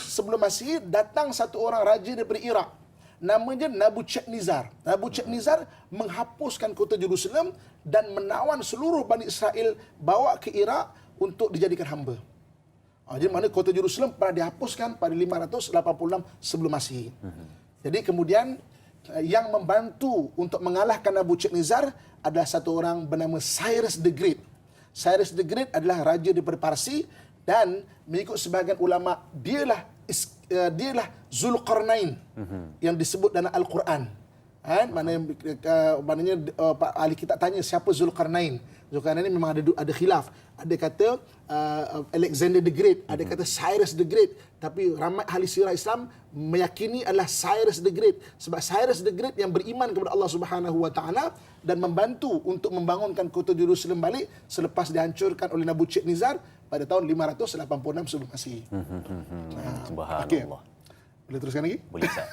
[SPEAKER 2] sebelum Masihi datang satu orang raja daripada Iraq. Namanya Nabucodonosor. Nabucodonosor menghapuskan kota Jerusalem dan menawan seluruh Bani Israel bawa ke Iraq untuk dijadikan hamba. Jadi mana kota Jerusalem pernah dihapuskan pada 586 sebelum Masihi. Jadi kemudian yang membantu untuk mengalahkan Nabucodonosor adalah satu orang bernama Cyrus the Great. Cyrus the Great adalah raja daripada Parsi dan mengikut sebahagian ulama dialah Zulkarnain yang disebut dalam Al-Quran. Maknanya ahli kitab tanya siapa Zulkarnain. Zulkarnain ini memang ada khilaf. Ada kata Alexander the Great, ada kata Cyrus the Great, tapi ramai ahli sirah Islam meyakini adalah Cyrus the Great, sebab Cyrus the Great yang beriman kepada Allah Subhanahu wa taala dan membantu untuk membangunkan kota Jerusalem balik selepas dihancurkan oleh Nabucodonosor pada tahun 586 sebelum Masihi.
[SPEAKER 1] Subhanallah.
[SPEAKER 2] Okay. Boleh teruskan lagi?
[SPEAKER 1] Boleh, Ustaz.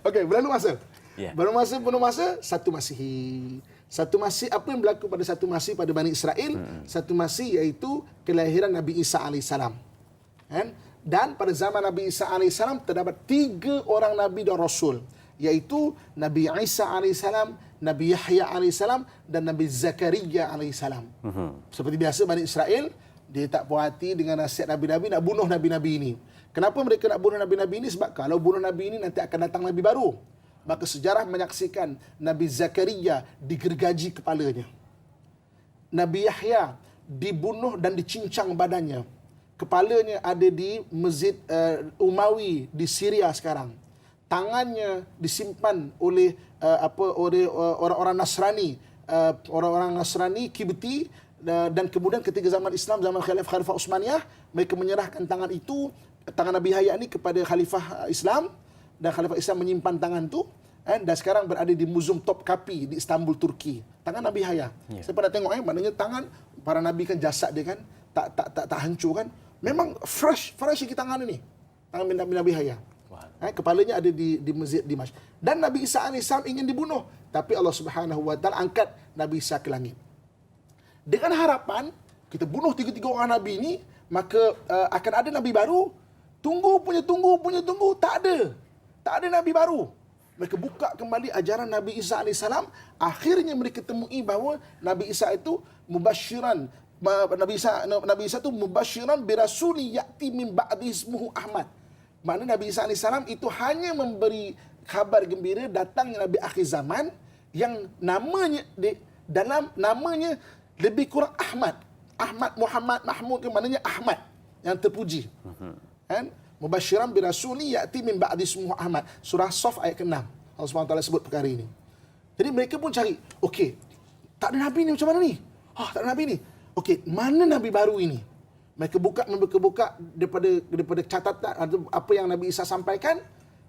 [SPEAKER 2] Okey, berlalu masa.
[SPEAKER 1] Yeah.
[SPEAKER 2] Penuh masa, satu Masihi. Satu Masihi, apa yang berlaku pada satu Masihi pada Bani Israel? Satu Masihi iaitu kelahiran Nabi Isa AS. Dan pada zaman Nabi Isa AS terdapat 3 orang Nabi dan Rasul, iaitu Nabi Isa AS, Nabi Yahya AS dan Nabi Zakaria AS. Seperti biasa Bani Israel, dia tak puas hati dengan nasihat Nabi-Nabi, nak bunuh Nabi-Nabi ini. Kenapa mereka nak bunuh Nabi-Nabi ini? Sebab kalau bunuh Nabi ini, nanti akan datang Nabi baru. Maka sejarah menyaksikan Nabi Zakaria digergaji kepalanya. Nabi Yahya dibunuh dan dicincang badannya. Kepalanya ada di Masjid Umawi di Syria sekarang. Tangannya disimpan oleh orang-orang Nasrani, orang-orang Nasrani Kibti, dan kemudian ketika zaman Islam, zaman Khalifah Utsmaniyah, mereka menyerahkan tangan itu, tangan Nabi Yahya ini kepada Khalifah Islam, dan Khalifah Islam menyimpan tangan itu, dan sekarang berada di Museum Topkapi di Istanbul, Turki. Tangan Nabi Yahya. Saya pernah tengok, maknanya tangan para Nabi kan, jasad dia kan tak hancur kan. Memang fresh lagi tangan ini. Tangan Nabi Yahya. Kepalanya ada di Masjid Dimash. Dan Nabi Isa AS ingin dibunuh, tapi Allah Subhanahu wa taala angkat Nabi Isa ke langit. Dengan harapan kita bunuh 3 orang Nabi ini, maka akan ada Nabi baru. Tunggu, tak ada Nabi baru. Mereka buka kembali ajaran Nabi Isa AS. Akhirnya mereka temui bahawa Nabi Isa itu mubasyiran. Nabi Isa itu mubasyiran birasuli ya'ti min ba'di ismuhu Ahmad. Maknanya Nabi Isa AS itu hanya memberi khabar gembira datangnya Nabi akhir zaman yang namanya dalam namanya lebih kurang Ahmad. Muhammad, Mahmud, maknanya Ahmad yang terpuji. Mubasyiran birasuli ya'ti min ba'di ismuhu Ahmad. Surah Saf ayat ke-6. Allah SWT sebut perkara ini. Jadi mereka pun cari, okey, tak ada Nabi ni macam mana ni? Tak ada Nabi ni. Okey, mana Nabi baru ini? Mereka buka daripada catatan apa yang Nabi Isa sampaikan.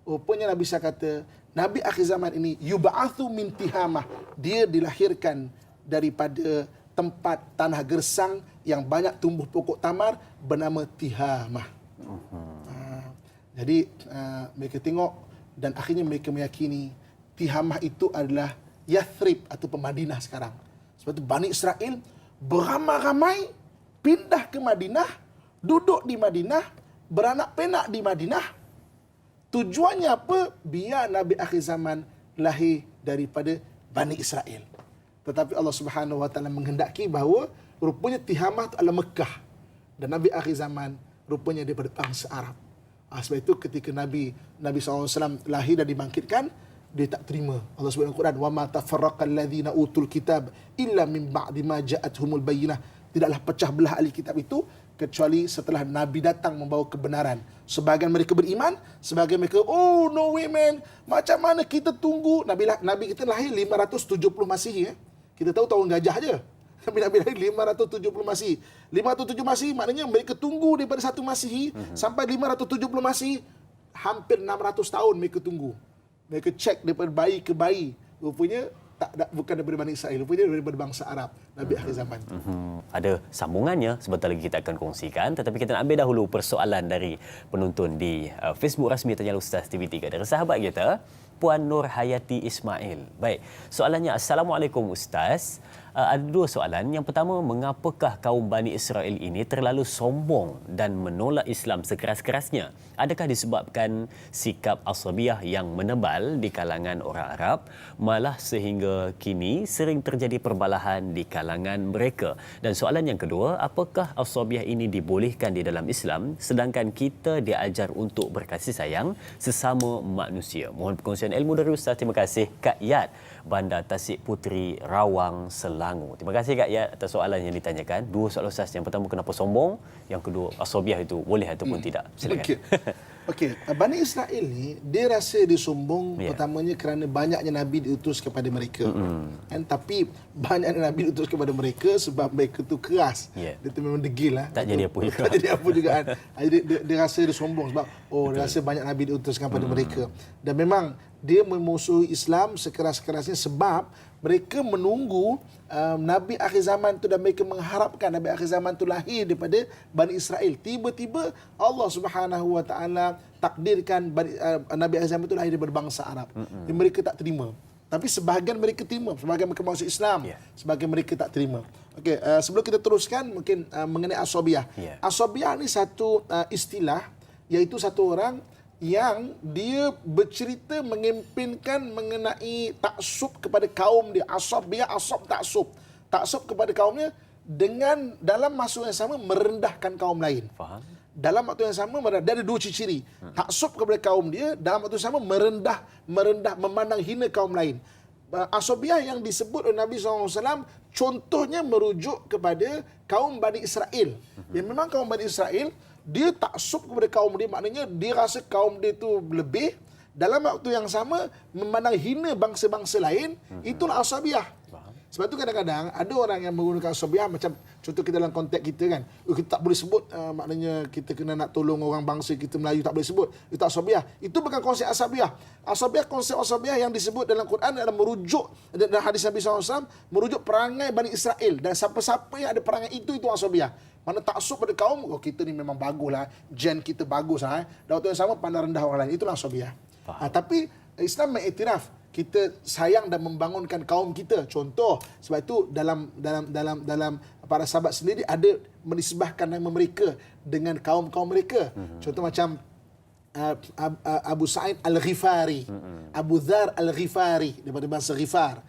[SPEAKER 2] Rupanya Nabi Isa kata, Nabi akhir zaman ini yub'atsu min Tihamah. Dia dilahirkan daripada tempat tanah gersang yang banyak tumbuh pokok tamar bernama Tihamah. Jadi mereka tengok dan akhirnya mereka meyakini Tihamah itu adalah Yathrib atau Madinah sekarang. Sebab itu Bani Israel beramai-ramai pindah ke Madinah, duduk di Madinah, beranak penak di Madinah. Tujuannya apa? Biar Nabi akhir zaman lahir daripada Bani Israel. Tetapi Allah Subhanahu wa taala menghendaki bahawa rupanya Tihamah itu adalah Mekah dan Nabi akhir zaman rupanya daripada bangsa Arab. Sebab itu ketika Nabi SAW lahir dan dibangkitkan, dia tak terima. Allah sebut dalam Quran, "Wa ma tafarraqal ladzina utul kitab illa min ba'di ma ja'atuhumul bayyinah." tidaklah pecah belah ahli kitab itu kecuali setelah Nabi datang membawa kebenaran. Sebahagian mereka beriman, sebahagian mereka, oh no way man, macam mana kita tunggu. Nabi kita lahir 570 Masihi. Kita tahu tahun gajah je. Nabi lahir 570 Masihi. 570 Masihi maknanya mereka tunggu daripada 1 Masihi sampai 570 Masihi. Hampir 600 tahun mereka tunggu. Mereka cek daripada bayi ke bayi. Rupanya bukan daripada Bani Israel, rupanya daripada bangsa Arab, Nabi akhir zaman.
[SPEAKER 1] Ada sambungannya, sebentar lagi kita akan kongsikan. Tetapi kita nak ambil dahulu persoalan dari penonton di Facebook rasmi Tanya Ustaz TV3. Dari sahabat kita, Puan Nur Hayati Ismail. Baik, soalannya, Assalamualaikum Ustaz. Ada 2 soalan. Yang pertama, mengapakah kaum Bani Israel ini terlalu sombong dan menolak Islam sekeras-kerasnya? Adakah disebabkan sikap asabiyah yang menebal di kalangan orang Arab, malah sehingga kini sering terjadi perbalahan di kalangan mereka? Dan soalan yang kedua, apakah asabiyah ini dibolehkan di dalam Islam sedangkan kita diajar untuk berkasih sayang sesama manusia? Mohon perkongsian ilmu dari Ustaz. Terima kasih Kak Yat, Bandar Tasik Puteri, Rawang, Selangor. Terima kasih Kak Yat atas soalan yang ditanyakan. 2 soalan Ustaz. Yang pertama, kenapa sombong? Yang kedua, asabiyah itu boleh ataupun tidak? Silakan.
[SPEAKER 2] Okey, Bani Israel ni dia rasa dia sombong pertamanya kerana banyaknya nabi diutus kepada mereka. Tapi banyaknya nabi diutus kepada mereka sebab mereka tu keras. Dia tu memang degil lah.
[SPEAKER 1] Tak jadi apa juga.
[SPEAKER 2] Tak jadi apa juga kan. Dia rasa dia sombong sebab dia rasa banyak nabi diutuskan kepada mereka. Dan memang dia memusuhi Islam sekeras-kerasnya sebab mereka menunggu Nabi akhir zaman tu dan mereka mengharapkan Nabi akhir zaman tu lahir daripada Bani Israel. Tiba-tiba Allah Subhanahu Wa Taala takdirkan Nabi akhir zaman tu lahir daripada bangsa Arab. Dan mereka tak terima. Tapi sebahagian mereka terima, sebahagian mereka masuk Islam, sebahagian mereka tak terima. Okey, sebelum kita teruskan mungkin mengenai asabiyah. Asabiyah ni satu istilah, iaitu satu orang yang dia bercerita mengempenkan mengenai taksub kepada kaum dia. Asabiyah, taksub. Taksub kepada kaumnya dengan dalam masa yang sama merendahkan kaum lain.
[SPEAKER 1] Faham?
[SPEAKER 2] Dalam waktu yang sama dia ada 2 ciri. Taksub kepada kaum dia, dalam waktu yang sama merendah, memandang hina kaum lain. Asabiyah yang disebut oleh Nabi SAW contohnya merujuk kepada kaum Bani Israel. Yang memang kaum Bani Israel dia taksub kepada kaum dia, maknanya dia rasa kaum dia tu lebih, dalam waktu yang sama memandang hina bangsa-bangsa lain. Itulah asabiyah. Sebab tu kadang-kadang ada orang yang menggunakan asabiyah macam contoh kita dalam konteks kita kan, kita tak boleh sebut maknanya kita kena nak tolong orang bangsa kita Melayu, tak boleh sebut, itu asabiyah. Itu bukan konsep asabiyah. Konsep asabiyah yang disebut dalam Quran adalah merujuk, dalam hadis Nabi SAW merujuk perangai Bani Israel, dan siapa-siapa yang ada perangai itu asabiyah. Mana taksub pada kaum, kita ni memang baguslah, gen kita baguslah. Dan waktu yang sama pandang rendah orang lain, itulah asabiyah. Tapi Islam mengiktiraf kita sayang dan membangunkan kaum kita. Contoh, sebab itu dalam para sahabat sendiri ada menisbahkan nama mereka dengan kaum-kaum mereka. Contoh macam Abu Sa'id Al-Ghifari, Abu Dhar Al-Ghifari daripada bangsa Ghifar,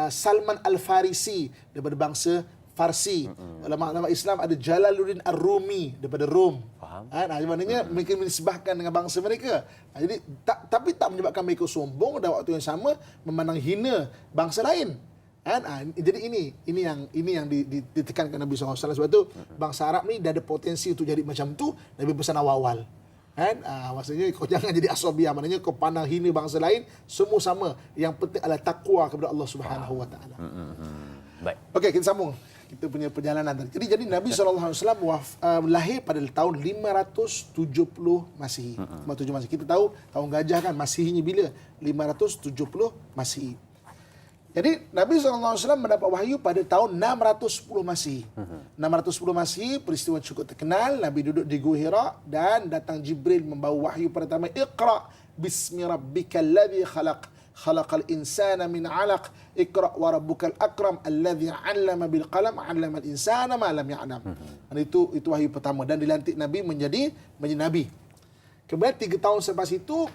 [SPEAKER 2] Salman Al-Farisi daripada bangsa Farsi. Ulama-ulama Islam ada Jalaluddin Ar-Rumi daripada Rom. Maknanya mereka menisbahkan dengan bangsa mereka. Jadi tapi tak menyebabkan mereka sombong dan waktu yang sama memandang hina bangsa lain. Jadi ini yang ditekankan Nabi SAW. Sebab tu bangsa Arab ni dah ada potensi untuk jadi macam tu. Nabi pesan awal-awal. Maksudnya kau jangan jadi asabiyah, maknanya kau pandang hina bangsa lain, semua sama. Yang penting adalah takwa kepada Allah Subhanahu Wa Taala.
[SPEAKER 1] Baik.
[SPEAKER 2] Okey, kita sambung kita punya perjalanan tadi. Jadi Nabi SAW lahir pada tahun 570 Masihi. 570 Masihi. Kita tahu tahun gajah kan, Masihinya bila? 570 Masihi. Jadi Nabi SAW mendapat wahyu pada tahun 610 Masihi. 610 Masihi, peristiwa cukup terkenal. Nabi duduk di Gua Hira dan datang Jibril membawa wahyu pertama. Iqra bismi rabbikal ladzi khalaq. Khalaqal insana min 'alaq. Iqra wa rabbukal akram alladzi 'allama bil qalam 'allamal insana ma lam ya'lam. Itu wahyu pertama dan dilantik Nabi menjadi nabi. Kemudian 3 tahun selepas itu,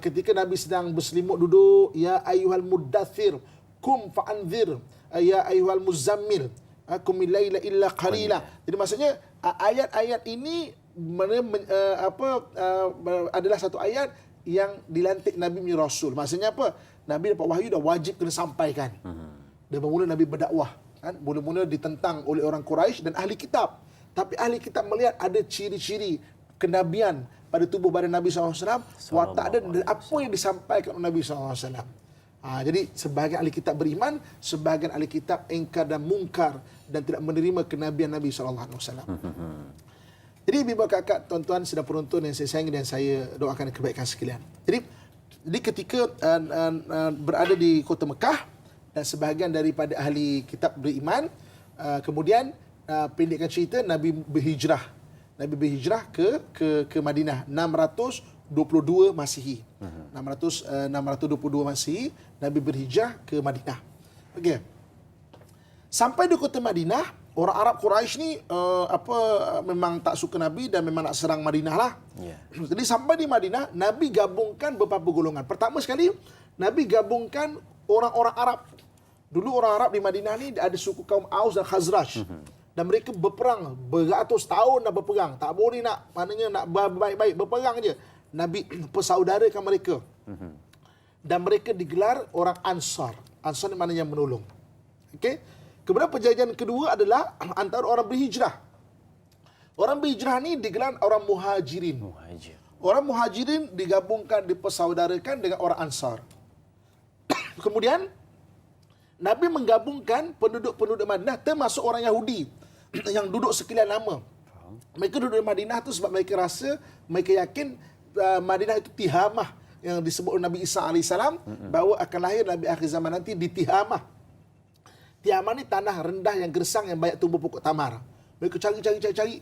[SPEAKER 2] ketika Nabi sedang berselimut duduk, ya ayyuhal muddathir kum fa'anzir, ya ayyuhal muzammil qumil laila illa qalila. Jadi maksudnya ayat-ayat ini adalah satu ayat yang dilantik Nabi menjadi Rasul. Maksudnya apa? Nabi dapat wahyu dah wajib kena sampaikan. Dan bermula Nabi berdakwah Kan? Mula-mula ditentang oleh orang Quraisy dan ahli kitab. Tapi ahli kitab melihat ada ciri-ciri kenabian pada tubuh badan Nabi SAW, watak dan apa yang disampaikan oleh Nabi SAW. Jadi sebahagian ahli kitab beriman, sebahagian ahli kitab ingkar dan mungkar dan tidak menerima kenabian Nabi SAW. Jadi ibu kakak, tuan-tuan sedang penonton yang saya sayangi dan saya doakan kebaikan sekalian. Jadi ketika berada di kota Mekah dan sebahagian daripada ahli kitab beriman, kemudian pendekkan cerita Nabi berhijrah. Nabi berhijrah ke Madinah 622 Masihi. 622 Masihi Nabi berhijrah ke Madinah. Okey. Sampai di kota Madinah, orang Arab Quraisy ni memang tak suka Nabi dan memang nak serang Madinah lah. Yeah. Jadi sampai di Madinah, Nabi gabungkan beberapa golongan. Pertama sekali, Nabi gabungkan orang-orang Arab. Dulu orang Arab di Madinah ni ada suku kaum Aus dan Khazraj. Dan mereka berperang beratus tahun dah berperang. Tak boleh nak baik-baik berperang je. Nabi persaudarakan mereka. Dan mereka digelar orang Ansar. Ansar ni maknanya menolong. Okey. Kemudian perjanjian kedua adalah antara orang berhijrah. Orang berhijrah ni digelar orang Muhajirin. Orang Muhajirin digabungkan, dipersaudarakan dengan orang Ansar. Kemudian Nabi menggabungkan penduduk-penduduk Madinah termasuk orang Yahudi yang duduk sekian lama. Mereka duduk di Madinah tu sebab mereka rasa, mereka yakin Madinah itu Tihamah yang disebut oleh Nabi Isa AS bahawa akan lahir Nabi akhir zaman nanti di Tihamah. Tihamah ni tanah rendah yang gersang yang banyak tumbuh pokok tamar. Mereka cari,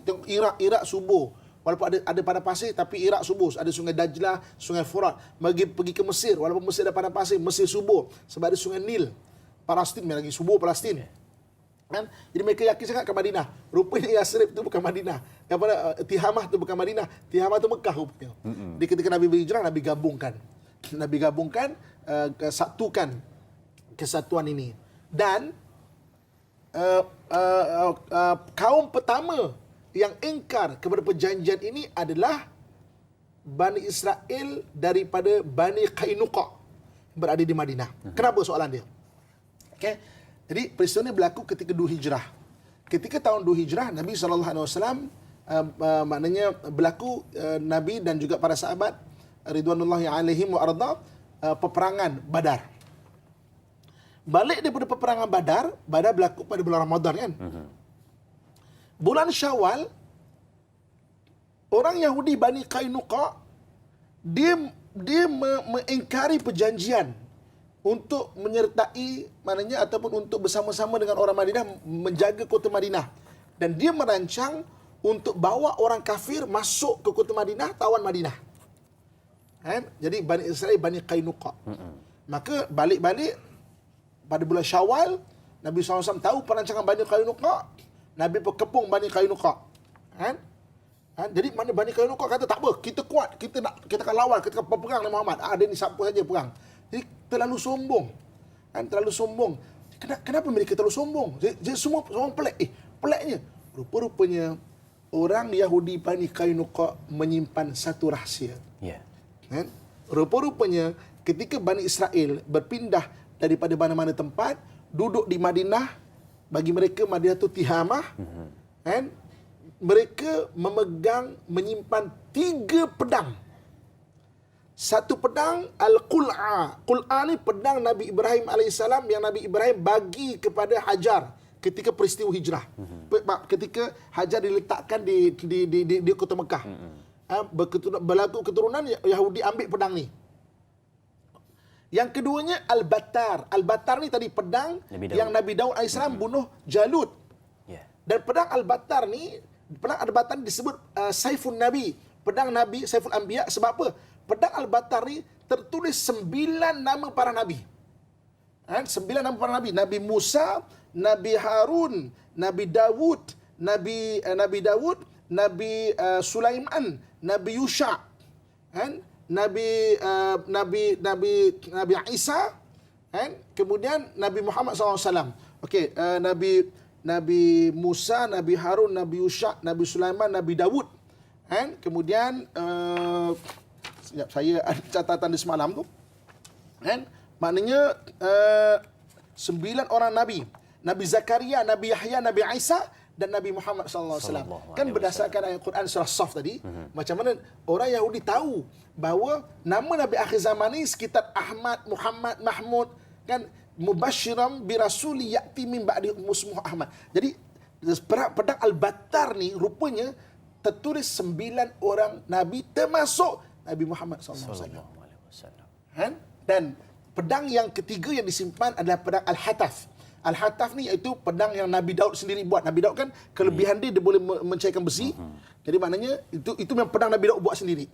[SPEAKER 2] tengok Iraq subur. Walaupun ada padang pasir tapi Iraq subur. Ada sungai Dajlah, sungai Furat. Pergi ke Mesir, walaupun Mesir ada padang pasir, Mesir subur sebab ada sungai Nil. Palestin lagi subur Palestin. Kan? Jadi mereka yakin sangat ke Madinah. Rupanya Yasrib tu bukan Madinah. Tihamah tu bukan Madinah. Tihamah tu Mekah rupanya. Jadi ketika Nabi berhijrah, Nabi gabungkan, satukan kesatuan ini. Dan kaum pertama yang ingkar kepada perjanjian ini adalah Bani Israel daripada Bani Qainuqa berada di Madinah. Kenapa soalan dia? Okay. Jadi peristiwa ini berlaku ketika 2 Hijrah. Ketika tahun 2 Hijrah, Nabi SAW maknanya berlaku Nabi dan juga para sahabat ridwanullahi alaihim wa arda peperangan Badar. Balik daripada peperangan Badar berlaku pada bulan Ramadan kan. Bulan Syawal, orang Yahudi Bani Qainuqa dia mengingkari perjanjian untuk menyertai, maknanya ataupun untuk bersama-sama dengan orang Madinah menjaga kota Madinah. Dan dia merancang untuk bawa orang kafir masuk ke kota Madinah, tawan Madinah. Jadi Bani Israel, Bani Qainuqa. Maka balik-balik pada bulan Syawal, Nabi SAW tahu perancangan Bani Qainuqa. Nabi berkepung Bani Qainuqa. Jadi mana Bani Qainuqa kata tak apa, kita kuat, kita akan lawan, kita akan berperang dengan Muhammad. Dia ni siapa saja perang. Jadi terlalu sombong. Terlalu sombong. Kenapa mereka terlalu sombong? Jadi semua orang pelik. Peliknya, rupa-rupanya orang Yahudi Bani Qainuqa menyimpan satu rahsia. Rupa-rupanya ketika Bani Israel berpindah daripada mana-mana tempat, duduk di Madinah, bagi mereka Madinah itu Tihamah, mereka menyimpan 3 pedang. Satu pedang Al-Qul'a. Qul'a ni pedang Nabi Ibrahim AS yang Nabi Ibrahim bagi kepada Hajar ketika peristiwa hijrah. Ketika Hajar diletakkan di kota Mekah. Berlaku keturunan Yahudi ambil pedang ni. Yang keduanya Al-Battar. Al-Battar ni tadi pedang yang Nabi Daud AS bunuh Jalut. Dan pedang Al-Battar ni disebut Saifun Nabi. Pedang Nabi, Saiful Anbiya. Sebab apa? Pedang Al-Battar ni tertulis 9 nama para Nabi. 9 nama para Nabi. Nabi Musa, Nabi Harun, Nabi Dawud, Nabi Sulaiman, Nabi Yusha, Nabi Isa, kemudian Nabi Muhammad SAW. Okey, Nabi Musa, Nabi Harun, Nabi Yusha, Nabi Sulaiman, Nabi Dawud. Kemudian saya ada catatan di semalam tu. Maknanya 9 orang Nabi. Nabi Zakaria, Nabi Yahya, Nabi Isa dan Nabi Muhammad sallallahu alaihi wasallam. Kan berdasarkan ayat Quran surah Saf tadi, macam mana orang Yahudi tahu bahawa nama Nabi akhir zaman ni sekitar Ahmad, Muhammad, Mahmud, kan, mubasyiran bi rasuli ya'ti min ba'di ismuhu Ahmad. Jadi pedang Al-Battar ni rupanya tertulis 9 orang nabi termasuk Nabi Muhammad sallallahu alaihi wasallam. Kan? Dan pedang yang ketiga yang disimpan adalah pedang Al-Hataf. Al-Hataf ni iaitu pedang yang Nabi Daud sendiri buat. Nabi Daud kan kelebihan dia boleh mencairkan besi. Jadi maknanya itu memang pedang Nabi Daud buat sendiri.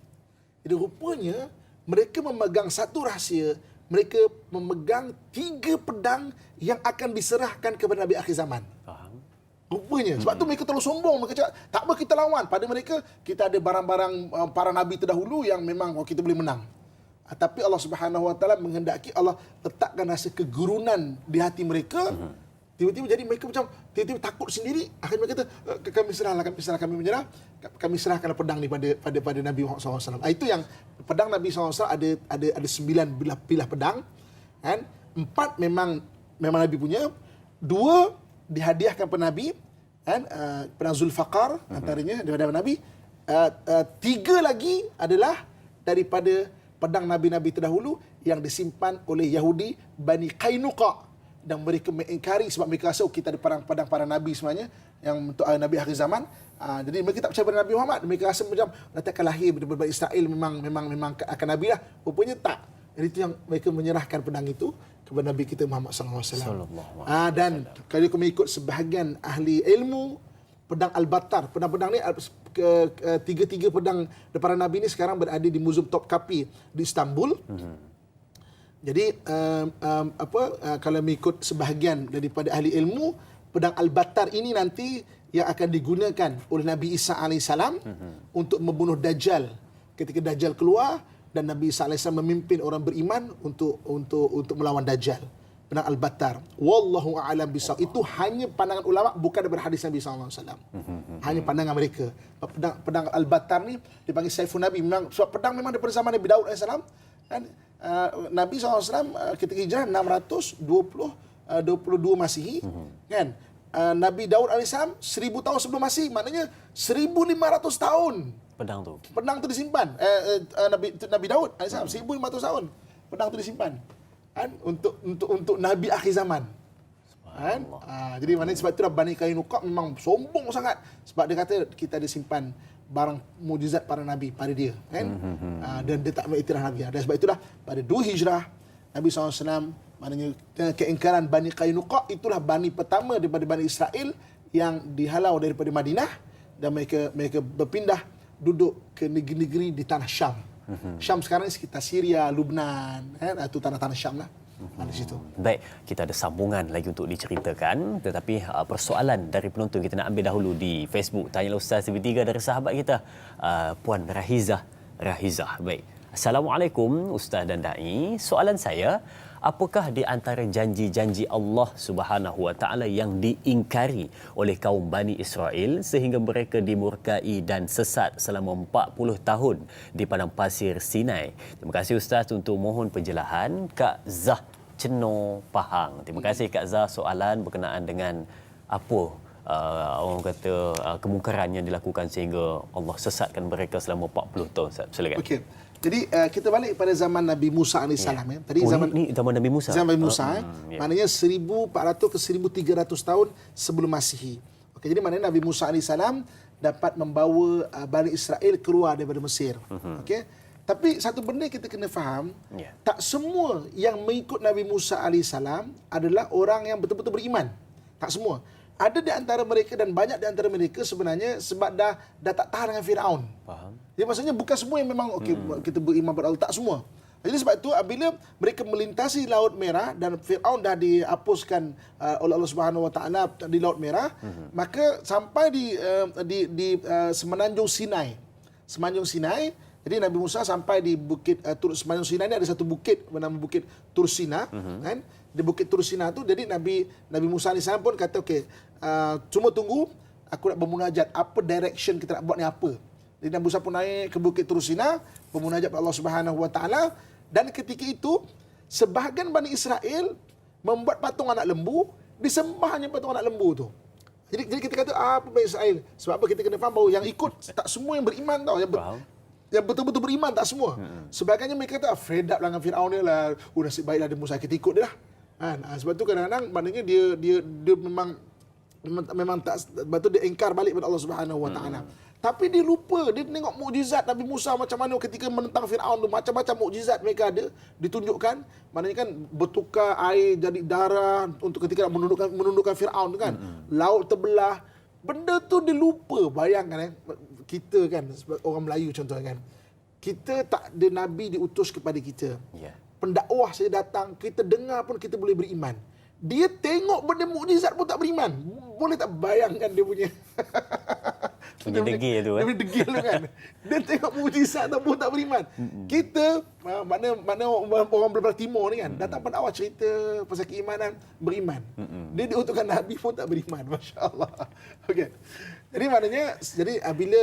[SPEAKER 2] Jadi rupanya mereka memegang satu rahsia. Mereka memegang 3 pedang yang akan diserahkan kepada Nabi akhir zaman.
[SPEAKER 1] Faham.
[SPEAKER 2] Rupanya. Sebab tu mereka terlalu sombong. Mereka cakap, tak apa kita lawan. Pada mereka, kita ada barang-barang para Nabi terdahulu yang memang kita boleh menang. Tapi Allah Subhanahu Wa Taala menghendaki Allah letakkan rasa kegurunan di hati mereka. Tiba-tiba jadi mereka macam tiba-tiba takut sendiri. Akhirnya mereka kata, kami menyerah. Kami serahkan pedang ni pada Nabi Muhammad SAW. Itu yang pedang Nabi SAW ada 9 bilah pedang. Kan? 4 memang Nabi punya. 2 dihadiahkan kepada Nabi. Kan? Pedang Zulfaqar antaranya daripada Nabi. 3 lagi adalah daripada pedang Nabi-Nabi terdahulu yang disimpan oleh Yahudi Bani Qainuqa, dan mereka mengingkari sebab mereka rasa kita ada pedang para Nabi sebenarnya yang untuk Nabi akhir zaman. Jadi mereka tak percaya pada Nabi Muhammad. Mereka rasa macam nanti akan lahir daripada Israel memang akan Nabi lah. Rupanya tak. Jadi itu yang mereka menyerahkan pedang itu kepada Nabi kita Muhammad sallallahu alaihi wasallam. Dan kalau kami ikut sebahagian ahli ilmu, pedang Al-Battar, pedang-pedang ni tiga pedang para Nabi ni sekarang berada di Museum Topkapi di Istanbul. Jadi kalau mengikut sebahagian daripada ahli ilmu, pedang Al-Battar ini nanti yang akan digunakan oleh Nabi Isa AS untuk membunuh Dajjal ketika Dajjal keluar, dan Nabi Isa AS memimpin orang beriman untuk melawan Dajjal. Pedang Al-Battar. Wallahu a'lam bisawab. Itu hanya pandangan ulama, bukan daripada hadis Nabi SAW. Hanya pandangan mereka. Pedang Al-Battar ni dipanggil Saifun Nabi. Memang sebab pedang memang daripada zaman Nabi Daud AS. Kan? Nabi SAW ketika hijrah 622 Masihi. Kan? Nabi Daud AS 1000 tahun sebelum Masihi. Maknanya 1500 tahun. Pedang tu disimpan. Nabi Daud AS 1500 tahun. Pedang tu disimpan. Kan? Untuk Nabi akhir zaman. Kan? Jadi maknanya sebab itulah Bani Qainuqa memang sombong sangat. Sebab dia kata kita ada simpan barang mukjizat para Nabi pada dia. Kan? Dan dia tak mengiktiraf Nabi. Dan sebab itulah pada 2 Hijrah, Nabi SAW, maknanya keingkaran Bani Qainuqa itulah Bani pertama daripada Bani Israel yang dihalau daripada Madinah, dan mereka berpindah duduk ke negeri-negeri di tanah Syam. Syam sekarang ni sekitar Syria, Lubnan, itu tanah-tanah Syam lah. Di situ.
[SPEAKER 1] Baik, kita ada sambungan lagi untuk diceritakan, tetapi persoalan dari penonton kita nak ambil dahulu di Facebook. Tanyalah Ustaz TV3 dari sahabat kita, Puan Rahizah. Baik. Assalamualaikum Ustaz dan Dai. Soalan saya, apakah di antara janji-janji Allah Subhanahu Wa Taala yang diingkari oleh kaum Bani Israel sehingga mereka dimurkai dan sesat selama 40 tahun di padang pasir Sinai? Terima kasih Ustaz untuk mohon penjelasan. Kak Zah Cenor Pahang. Terima kasih Kak Zah, soalan berkenaan dengan apa orang kata kemungkaran yang dilakukan sehingga Allah sesatkan mereka selama 40 tahun. Silakan.
[SPEAKER 2] Okey. Jadi kita balik pada zaman Nabi Musa AS. Tadi
[SPEAKER 1] ini zaman Nabi Musa.
[SPEAKER 2] Zaman Nabi Musa. Maknanya 1400 ke 1300 tahun sebelum Masihi. Okey, jadi maknanya Nabi Musa AS dapat membawa Bani Israel keluar daripada Mesir. Okey. Tapi satu benda kita kena faham, tak semua yang mengikut Nabi Musa AS adalah orang yang betul-betul beriman. Tak semua. Ada di antara mereka dan banyak di antara mereka sebenarnya sebab dah tak tahan dengan Firaun. Faham. Jadi maksudnya bukan semua yang memang kita beriman pada Allah, tak semua. Jadi sebab itu apabila mereka melintasi Laut Merah dan Firaun dah dihapuskan oleh Allah Subhanahu Wa Taala di Laut Merah, maka sampai di Semenanjung Sinai. Semenanjung Sinai, jadi Nabi Musa sampai di bukit Semenanjung Sinai ni ada satu bukit bernama Bukit Tursina, kan? Di Bukit Tursina tu, jadi Nabi Musa AS pun kata okey, cuma tunggu aku nak bermunajat, apa direction kita nak buat ni apa. Jadi Nabi Musa pun naik ke Bukit Tursina bermunajat kepada Allah Subhanahu Wa Taala, dan ketika itu sebahagian Bani Israel membuat patung anak lembu disembah hanya patung anak lembu tu. Jadi kita kata apa Bani Israel? Sebab apa kita kena faham bahawa yang ikut tak semua yang beriman tau. Yang betul-betul beriman tak semua. Sebagainya mereka kata fed up lah dengan Firaun ni lah. Nasib baiklah ada Musa, kita ikut dia lah. Kan? Sebab tu kadang-kadang maknanya dia memang tak, sebab tu dia engkar balik kepada Allah Subhanahu Wa Taala. Tapi dia lupa, dia tengok mukjizat Nabi Musa macam mana ketika menentang Firaun tu, macam-macam mukjizat mereka ada ditunjukkan. Maknanya kan bertukar air jadi darah untuk ketika nak menundukkan Firaun tu kan. Laut terbelah. Benda tu dia lupa. Bayangkan kita kan orang Melayu contohnya kan. Kita tak ada nabi diutus kepada kita.
[SPEAKER 1] Yeah.
[SPEAKER 2] Pendakwah saya datang, kita dengar pun kita boleh beriman. Dia tengok benda mukjizat pun tak beriman. Boleh tak bayangkan dia punya
[SPEAKER 1] Dia degil tu.
[SPEAKER 2] Dia punya degil tu kan. Dia tengok mukjizat pun tak beriman. Kita mana orang belah timur ni kan, datang pada awal cerita pasal keimanan, beriman. Dia diutuskan nabi pun tak beriman. Masya-Allah. Okey. Jadi maknanya bila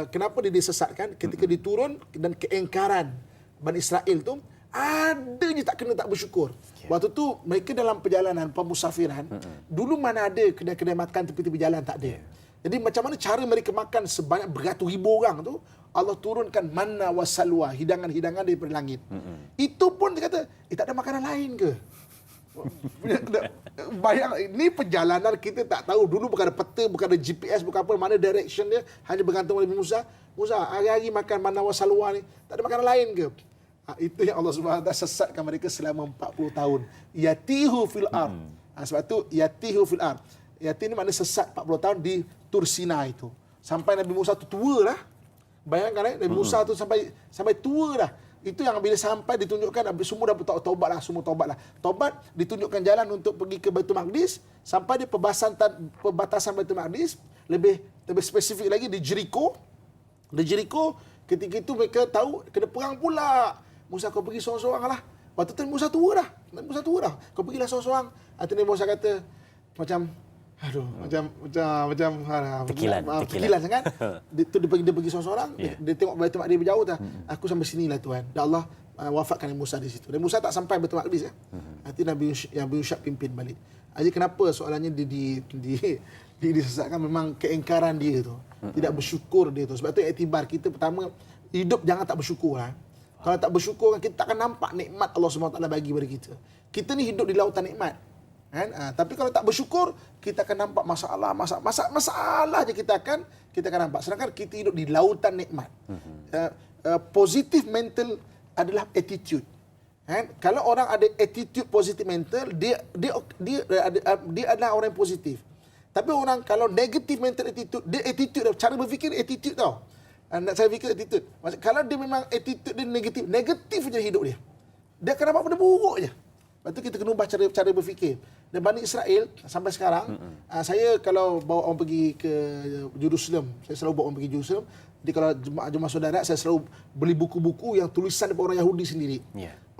[SPEAKER 2] kenapa dia disesatkan ketika diturun dan keengkaran Bani Israel tu ada je tak kena tak bersyukur. Waktu tu mereka dalam perjalanan pemusafiran, dulu mana ada kedai-kedai makan tepi-tepi jalan, tak ada. Jadi macam mana cara mereka makan sebanyak beratus ribu orang tu, Allah turunkan manna wa salwa, hidangan-hidangan daripada langit. Itu pun dia kata, tak ada makanan lain ke? Bayang, ni perjalanan kita tak tahu. Dulu bukan ada peta, bukan ada GPS, bukan apa, mana direction dia, hanya bergantung pada Musa. Musa, hari-hari makan manna wa salwa ni, tak ada makanan lain ke? Itu yang Allah Subhanahu Wa Taala sesatkan mereka selama 40 tahun. Yatihu fil ard. Sebab tu yatihu fil ard. Yati ni makna sesat 40 tahun di Tur Sinai itu. Sampai Nabi Musa tu tua lah. Bayangkan Nabi Musa tu sampai tua dah. Itu yang bila sampai ditunjukkan semua dah taubat lah, semua taubat lah. Taubat ditunjukkan jalan untuk pergi ke Baitul Maqdis, sampai di perbatasan Baitul Maqdis, lebih spesifik lagi di Jericho. Di Jericho ketika itu mereka tahu kena perang pula. Musa, kau pergi seorang-seorang lah. Waktu tu Musa tua dah. Kau pergilah seorang-seorang. Akhirnya Musa kata macam tekilan sangat. Dia pergi seorang-seorang. Dia tengok Baitul Maqdis berjauh dah. Aku sampai sinilah Tuhan. Dan Allah wafatkan Musa di situ. Dan Musa tak sampai Baitul Maqdis ya. Nanti Nabi Yushab pimpin balik. Jadi kenapa soalannya disesatkan, memang keengkaran dia tu. Tidak bersyukur dia tu. Sebab tu iktibar kita pertama, hidup jangan tak bersyukur lah. Kalau tak bersyukur, kita tak akan nampak nikmat Allah SWT bagi kepada kita. Kita ni hidup di lautan nikmat. Kan? Tapi kalau tak bersyukur, kita akan nampak masalah je kita akan nampak. Sedangkan kita hidup di lautan nikmat. Positive mental adalah attitude. Kan? Kalau orang ada attitude positive mental, dia adalah orang yang positif. Tapi orang kalau negative mental attitude, dia attitude, cara berfikir attitude tau. Nak saya fikir attitude. Kalau dia memang attitude dia negatif je hidup dia. Dia akan nampak benda buruk je. Lepas tu kita kena ubah cara berfikir. Dan Bani Israel sampai sekarang, saya kalau bawa orang pergi ke Jerusalem, saya selalu bawa orang pergi Jerusalem. Jadi kalau jemaah saudara, saya selalu beli buku-buku yang tulisan daripada orang Yahudi sendiri.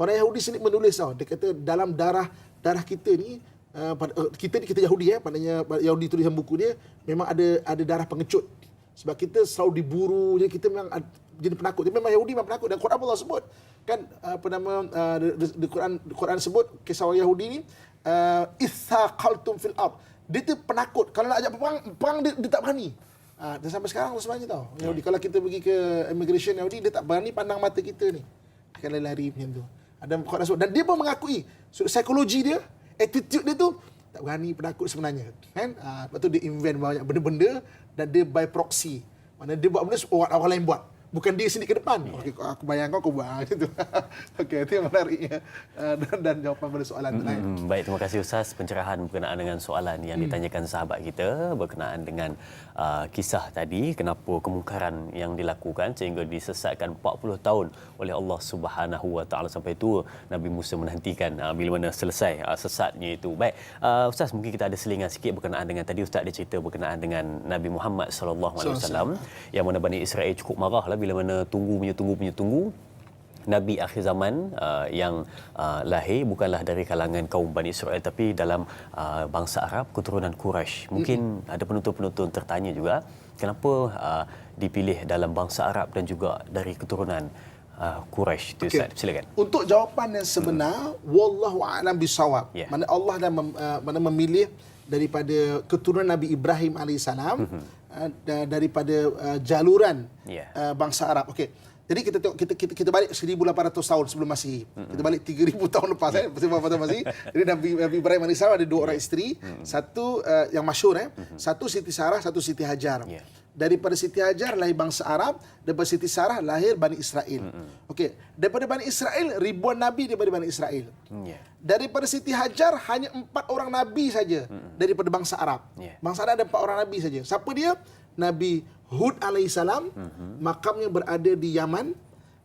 [SPEAKER 2] Orang Yahudi sendiri menulis tau. Dia kata dalam darah kita ni, kita Yahudi ya, maknanya Yahudi tulisan buku dia memang ada darah pengecut. Sebab kita selalu diburu, jadi kita memang jadi penakut. Dia memang Yahudi memang penakut. Dan Quran Allah sebut kan Quran sebut kisah orang Yahudi ni, ithaqaltum fil ard. Dia tu penakut. Kalau nak ajak perang dia tak berani. Dan sampai sekarang sebenarnya tau. Yahudi, kalau kita pergi ke immigration Yahudi, dia tak berani pandang mata kita ni. Dia akan lari macam tu. Ada Quran sebut. Dan dia pun mengakui psikologi dia, attitude dia tu tak berani, penakut sebenarnya. Kan? Lepas tu dia invent banyak benda-benda dan dia by proxy. Mana dia buat benda orang lain buat. Bukan dia sendiri ke depan. Okey, aku bayang kau buat macam tu. Okey, itu yang menariknya. Dan jawapan pada soalan lain.
[SPEAKER 1] Baik, terima kasih Ustaz pencerahan berkenaan dengan soalan yang ditanyakan sahabat kita berkenaan dengan kisah tadi, kenapa kemungkaran yang dilakukan sehingga disesatkan 40 tahun oleh Allah Subhanahu Wa Taala sampai tua Nabi Musa menantikan bila mana selesai sesatnya itu. Baik, Ustaz, mungkin kita ada selingan sikit berkenaan dengan tadi Ustaz ada cerita berkenaan dengan Nabi Muhammad sallallahu alaihi wasallam yang mana Bani Israel cukup marahlah bila mana tunggu Nabi akhir zaman yang lahir bukanlah dari kalangan kaum Bani Israel tapi dalam bangsa Arab keturunan Quraisy. Mungkin ada penonton-penonton tertanya juga kenapa dipilih dalam bangsa Arab dan juga dari keturunan Quraisy itu,
[SPEAKER 2] Okey.
[SPEAKER 1] Ustaz. Silakan.
[SPEAKER 2] Untuk jawapan yang sebenar, wallahu a'lam bisawab.
[SPEAKER 1] Ya.
[SPEAKER 2] Mana Allah dah mana memilih daripada keturunan Nabi Ibrahim alaihissalam, daripada jaluran
[SPEAKER 1] Ya.
[SPEAKER 2] bangsa Arab. Okey. Jadi kita tengok kita balik 1800 tahun sebelum Masihi. Kita balik 3000 tahun lepas sebelum Masihi. Jadi Nabi Ibrahim alaihissalam ada dua orang isteri, satu yang masyhur satu Siti Sarah, satu Siti Hajar.
[SPEAKER 1] Ya.
[SPEAKER 2] Daripada Siti Hajar lahir bangsa Arab, daripada Siti Sarah lahir Bani Israel. Okey, daripada Bani Israel ribuan nabi daripada Bani Israel.
[SPEAKER 1] Ya.
[SPEAKER 2] Daripada Siti Hajar hanya 4 orang nabi saja daripada bangsa Arab.
[SPEAKER 1] Ya.
[SPEAKER 2] Bangsa Arab ada 4 orang nabi saja. Siapa dia? Nabi Hud alaihissalam, makamnya berada di Yaman.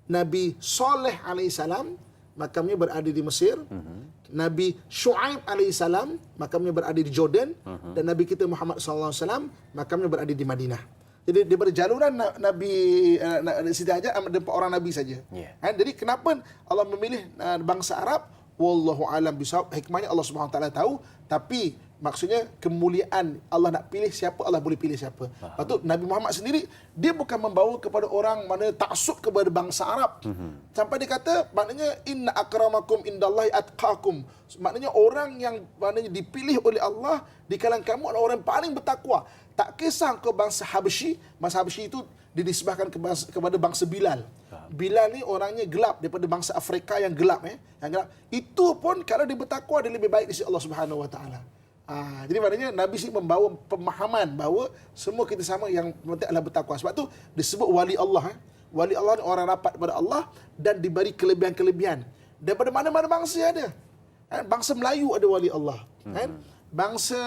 [SPEAKER 2] Nabi Saleh alaihissalam, makamnya berada di Mesir. Nabi Shu'aib alaihissalam, makamnya berada di Jordan. Dan Nabi kita Muhammad sallallahu alaihi wasallam, makamnya berada di Madinah. Jadi daripada jaluran Nabi Siti Hajar ada 4 orang nabi saja.
[SPEAKER 1] Ya.
[SPEAKER 2] Jadi kenapa Allah memilih bangsa Arab? Wallahu alam bisawab. Hikmahnya Allah Subhanahu Wa Taala tahu, tapi maksudnya kemuliaan Allah nak pilih siapa, Allah boleh pilih siapa. Lepas tu Nabi Muhammad sendiri dia bukan membawa kepada orang mana taksub kepada bangsa Arab. Sampai dia kata maknanya inna akramakum indallahi atqakum. Maknanya orang yang maknanya dipilih oleh Allah di kalangan kamu adalah orang yang paling bertakwa. Tak kisah ke bangsa Habsyi, bangsa Habsyi itu dinisbahkan kepada bangsa Bilal. Bilal ni orangnya gelap daripada bangsa Afrika yang gelap yang gelap. Itu pun kalau dia bertakwa dia lebih baik di sisi Allah Subhanahu Wa Taala. Jadi maknanya Nabi sini membawa pemahaman bahawa semua kita sama yang penting adalah bertakwa. Sebab tu disebut wali Allah. Wali Allah ni orang rapat kepada Allah dan diberi kelebihan-kelebihan. Daripada mana-mana bangsa ada. Bangsa Melayu ada wali Allah. Bangsa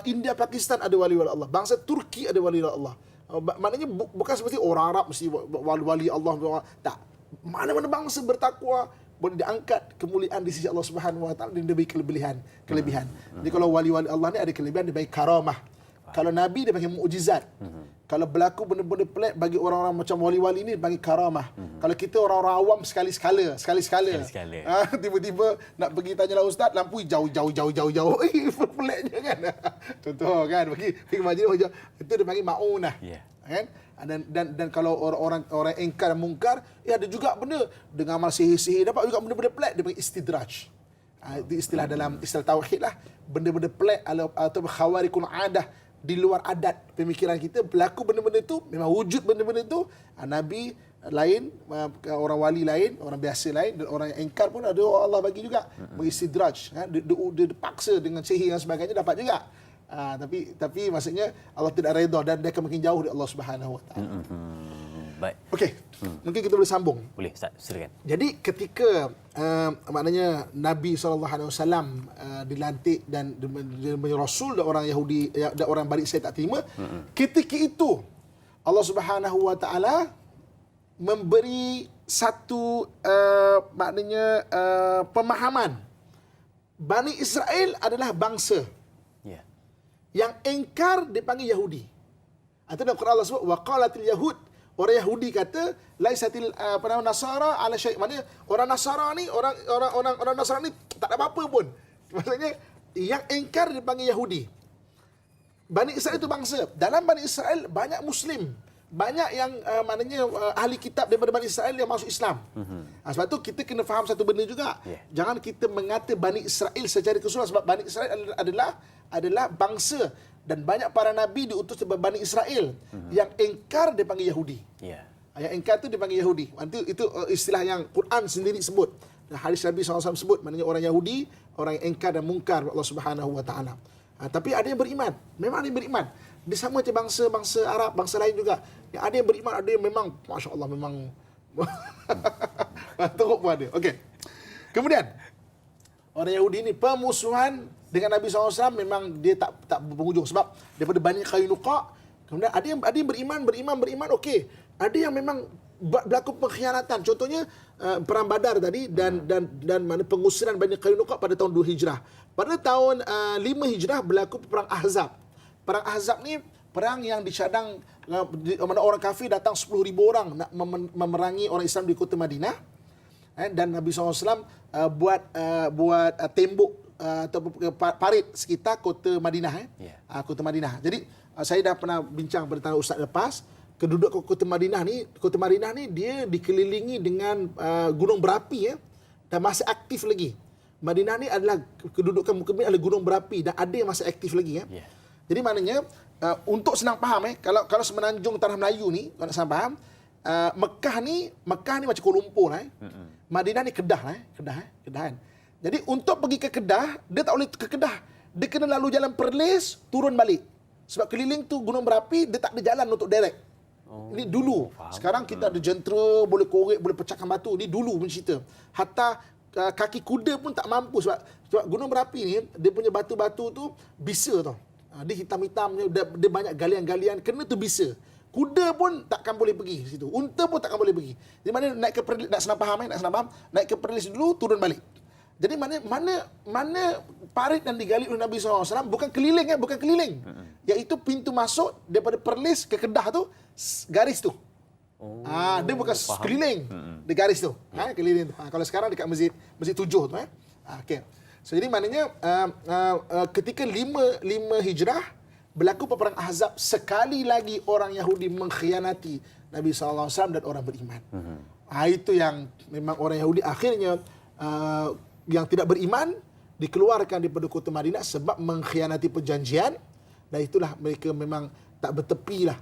[SPEAKER 2] India, Pakistan ada wali Allah. Bangsa Turki ada wali Allah. Maknanya bukan seperti orang Arab mesti wali Allah. Tak. Mana-mana bangsa bertakwa boleh diangkat kemuliaan di sisi Allah Subhanahu Wa Taala dan diberi kelebihan. Jadi kalau wali-wali Allah ni ada kelebihan, dia bagi karamah. Kalau nabi dia bagi mukjizat. Kalau berlaku benda-benda pelik bagi orang-orang macam wali-wali ni bagi karamah. Kalau kita orang-orang awam sekali-sekala. Tiba-tiba nak pergi tanyalah ustaz, lampu jauh. Peliknya kan. Contoh kan pergi majlis itu dia bagi maunah. Kan? Dan kalau orang engkar dan mungkar, ada juga benda dengan amal sihir-sihir, dapat juga benda-benda pelik, dia panggil istidraj. Itu istilah dalam istilah tauhid lah, benda-benda pelik atau khawarikul adah, di luar adat pemikiran kita berlaku benda-benda itu, memang wujud benda-benda itu. Nabi lain, orang wali lain, orang biasa lain, dan orang yang engkar pun ada Allah bagi juga istidraj. Dia paksa dengan sihir dan sebagainya, dapat juga. Tapi maksudnya Allah tidak redha dan dia akan makin jauh dari Allah Subhanahu Wa Taala.
[SPEAKER 1] Baik.
[SPEAKER 2] Okey, mungkin kita boleh sambung.
[SPEAKER 1] Boleh Ustaz, silakan.
[SPEAKER 2] Jadi ketika maknanya Nabi SAW dilantik dan menjadi Rasul dan orang Yahudi dan orang Bani Israil tak terima, ketika itu Allah Subhanahu Wa Taala memberi satu maknanya pemahaman Bani Israel adalah bangsa. Yang engkar dipanggil Yahudi. Itu dalam Quran Allah sebut waqalatil yahud. Orang Yahudi kata laisatil nasara ala syai'. Maknanya orang Nasara ni orang Nasara ni tak ada apa-apa pun. Maksudnya yang engkar dipanggil Yahudi. Bani Israel itu bangsa. Dalam Bani Israel banyak muslim. Banyak yang maknanya ahli kitab daripada Bani Israel yang masuk Islam. Sebab tu kita kena faham satu benda juga. Jangan kita mengata Bani Israel secara keseluruhan, sebab Bani Israel adalah bangsa dan banyak para nabi diutus kepada Bani Israel. Yang engkar dipanggil Yahudi. Yang engkar tu dipanggil Yahudi. Itu istilah yang Quran sendiri sebut. Dan hadis Nabi SAW sebut, maknanya orang Yahudi, orang yang engkar dan mungkar Allah Subhanahu Wa Taala. Tapi ada yang beriman. Memang ada yang beriman. Dia sama macam bangsa Arab, bangsa lain juga. Yang ada yang beriman, ada yang memang, Masya Allah, memang teruk pun ada. Okey. Kemudian, orang Yahudi ini pemusuhan dengan Nabi SAW memang dia tak berhujung. Sebab daripada Bani Qainuqa, kemudian ada yang beriman, okey. Ada yang memang berlaku pengkhianatan. Contohnya, Perang Badar tadi dan mana pengusiran Bani Qainuqa pada tahun 2 Hijrah. Pada tahun 5 Hijrah berlaku Perang Ahzab. Perang Ahzab ni perang yang dicadang mana orang kafir datang 10,000 orang nak memerangi orang Islam di kota Madinah. Dan Nabi SAW buat tembok atau parit sekitar kota Madinah. Kota Madinah. Jadi saya dah pernah bincang pada tahun Ustaz lepas, keduduk kota Madinah ni dia dikelilingi dengan gunung berapi ya, dan masih aktif lagi. Madinah ni adalah kedudukan muka bumi adalah gunung berapi dan ada yang masih aktif lagi ya.
[SPEAKER 1] Yeah.
[SPEAKER 2] Jadi maknanya untuk senang faham kalau semenanjung tanah Melayu ni kalau nak senang faham, Mekah ni macam Kuala Lumpur Madinah ni Kedah kan. Jadi untuk pergi ke Kedah, dia tak boleh ke Kedah. Dia kena lalu jalan Perlis, turun balik. Sebab keliling tu gunung berapi, dia tak ada jalan untuk direct. Ini dulu. Sekarang kita ada jentera, boleh korek, boleh pecahkan batu. Ini dulu punya cerita. Hatta kaki kuda pun tak mampu sebab gunung berapi ni dia punya batu-batu tu bisa tau. Dia hitam-hitam, dia banyak galian-galian, kena tu bisa. Kuda pun takkan boleh pergi situ. Unta pun takkan boleh pergi. Jadi mana naik ke Perlis, nak senang faham, naik ke Perlis dulu, turun balik. Jadi mana parit yang digali oleh Nabi SAW bukan keliling bukan keliling. Iaitu pintu masuk daripada Perlis ke Kedah tu, garis tu. Dia bukan keliling, dia garis tu. Keliling tu. Kalau sekarang dekat Masjid 7 tu. Okey. So jadi maknanya ketika 5 Hijrah berlaku peperangan Ahzab, sekali lagi orang Yahudi mengkhianati Nabi SAW dan orang beriman. Itu yang memang orang Yahudi akhirnya yang tidak beriman dikeluarkan daripada kota Madinah sebab mengkhianati perjanjian, dan itulah mereka memang tak bertepi lah,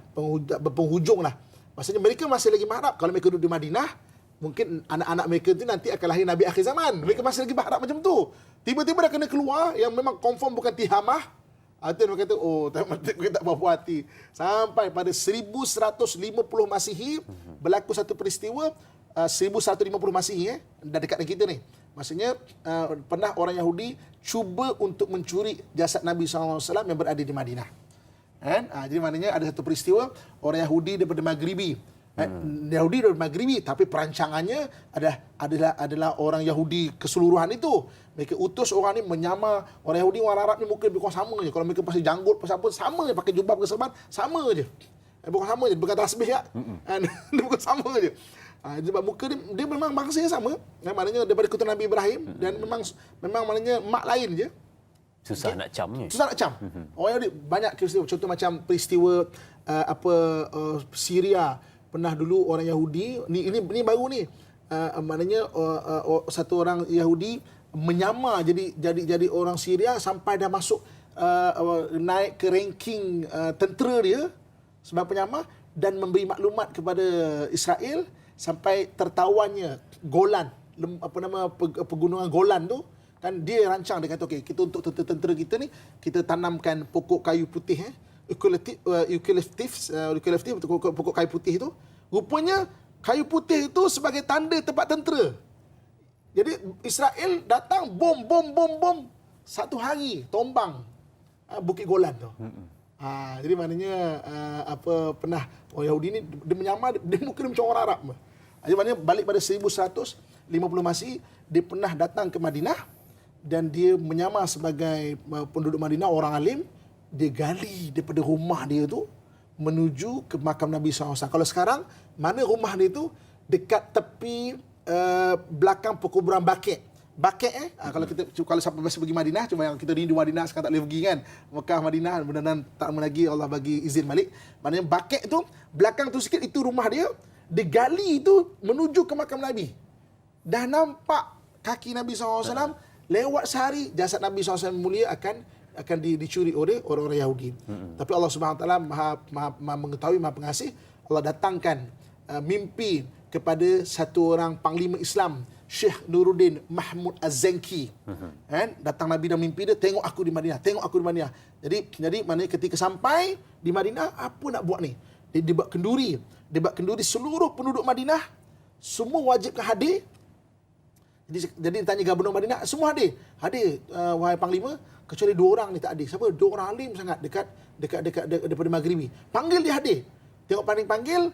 [SPEAKER 2] berpenghujung lah. Maksudnya mereka masih lagi berharap kalau mereka duduk di Madinah, mungkin anak-anak mereka tu nanti akan lahir Nabi akhir zaman. Mereka masih lagi berharap macam tu. Tiba-tiba dah kena keluar yang memang confirm bukan tihamah. Itu mereka kata, kita tak berapa hati. Sampai pada 1150 Masihi berlaku satu peristiwa, 1150 Masihi dah dekat dengan kita ni. Maksudnya pernah orang Yahudi cuba untuk mencuri jasad Nabi SAW yang berada di Madinah. Jadi maknanya ada satu peristiwa orang Yahudi daripada Maghribi. Yahudi daripada Maghribi, tapi perancangannya adalah orang Yahudi keseluruhan itu. Mereka utus orang ni menyamar orang Yahudi, orang Arab ni muka lebih kurang sama je. Kalau mereka pasal janggut, pasal apa, sama je. Pakai jubah, pakai serban, sama je. Bukan sama je, bukan tasbih ya. Dia bukan sama je. Sebab muka dia memang bangsa yang sama. Maknanya daripada keturunan Nabi Ibrahim, dan memang maknanya mak lain je.
[SPEAKER 1] Susah nak camnya.
[SPEAKER 2] Susah nak cam. Orang Yahudi banyak peristiwa. Contoh macam peristiwa Syria. Pernah dulu orang Yahudi, ini baru ni. Maknanya satu orang Yahudi menyamar jadi orang Syria sampai dah masuk naik ke ranking tentera dia sebab penyamar, dan memberi maklumat kepada Israel sampai tertawannya Golan, pegunungan Golan tu kan, dia rancang, dia kata okey, kita untuk tentera kita ni kita tanamkan pokok kayu putih eucalyptus pokok kayu putih itu. Rupanya kayu putih itu sebagai tanda tempat tentera. Jadi Israel datang bom satu hari tombang Bukit Golan tu. Jadi maknanya pernah orang Yahudi ni dia menyamar, dia mungkin macam orang Arab. Jadi maknanya balik pada 1150 Masihi, dia pernah datang ke Madinah dan dia menyamar sebagai penduduk Madinah, orang alim. Dia gali daripada rumah dia tu menuju ke makam Nabi SAW. Kalau sekarang, mana rumah dia tu? Dekat tepi belakang perkuburan Baqi'. Kalau siapa biasa pergi Madinah, cuma yang kita rindu Madinah sekarang tak boleh pergi kan. Mekah, Madinah, mudah-mudahan tak lama lagi Allah bagi izin balik. Maknanya Baqi' tu, belakang tu sikit itu rumah dia. Dia gali itu menuju ke makam Nabi. Dah nampak kaki Nabi SAW, lewat sehari jasad Nabi SAW mulia akan dicuri oleh orang-orang Yahudi. Tapi Allah Subhanahu Wa Taala maha mengetahui, maha pengasih. Allah datangkan mimpi kepada satu orang panglima Islam, Syekh Nuruddin Mahmud Az-Zanki. Datang Nabi dalam mimpi dia, tengok aku di Madinah. Jadi maknanya ketika sampai di Madinah, apa nak buat ni? Dia buat kenduri. Seluruh penduduk Madinah semua wajibkan hadir. Jadi ditanya gubernur Madinah, semua hadir. Wahai panglima, kecuali 2 orang ni tak hadir. Siapa? 2 orang alim sangat dekat daripada Maghribi. Panggil dia hadir. Tengok panggil,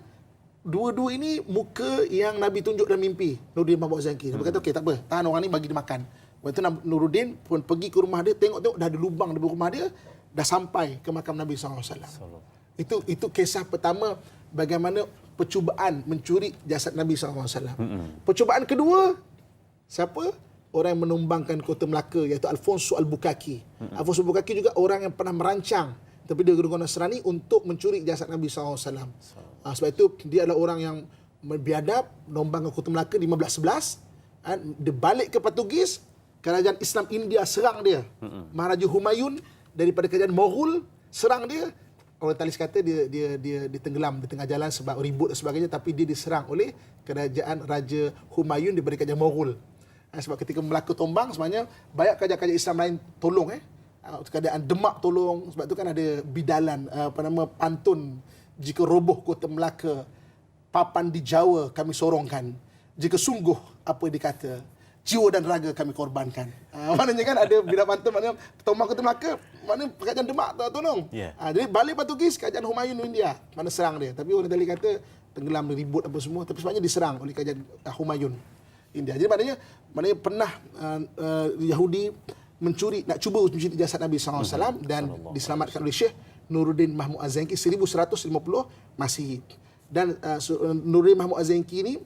[SPEAKER 2] dua-dua ini muka yang Nabi tunjuk dalam mimpi, Nuruddin Mahmud Az-Zanki. Dia berkata, okey tak apa, tahan orang ni, bagi dia makan. Lepas tu Nuruddin pun pergi ke rumah dia, tengok dah ada lubang di rumah dia, dah sampai ke makam Nabi SAW. Itu kisah pertama bagaimana percubaan mencuri jasad Nabi SAW. Percubaan kedua, siapa? Orang yang menumbangkan kota Melaka, iaitu Alfonso Al-Bukaki. Alfonso Al-Bukaki juga orang yang pernah merancang tapi dia golongan Nasrani untuk mencuri jasad Nabi SAW. Sebab itu dia adalah orang yang berbiadab, nombang ke Kota Melaka 1511. Dia balik ke Portugis, kerajaan Islam India serang dia. Maharaja Humayun daripada kerajaan Moghul serang dia. Orientalis kata dia tenggelam di tengah jalan sebab ribut dan sebagainya, tapi dia diserang oleh kerajaan Raja Humayun daripada kerajaan Moghul. Sebab ketika Melaka tombang, sebenarnya banyak kerajaan-kerajaan Islam lain tolong. Keadaan Demak tolong, sebab tu kan ada bidalan, pantun, jika roboh Kota Melaka, papan di Jawa kami sorongkan, jika sungguh apa dikata, jiwa dan raga kami korbankan. Maknanya kan ada bila pantun, maknanya tombang Kota Melaka, maknanya kerajaan Demak tolong. Jadi balik Portugis, kerajaan Humayun India, mana serang dia. Tapi orang tadi kata tenggelam, ribut apa semua, tapi sebenarnya diserang oleh kerajaan Humayun India. Jadi maknanya pernah Yahudi nak cuba mencuri jasad Nabi SAW dan diselamatkan oleh Syekh Nuruddin Mahmud Az-Zanki 1150 Masihi. Dan Nuruddin Mahmud Az-Zanki ni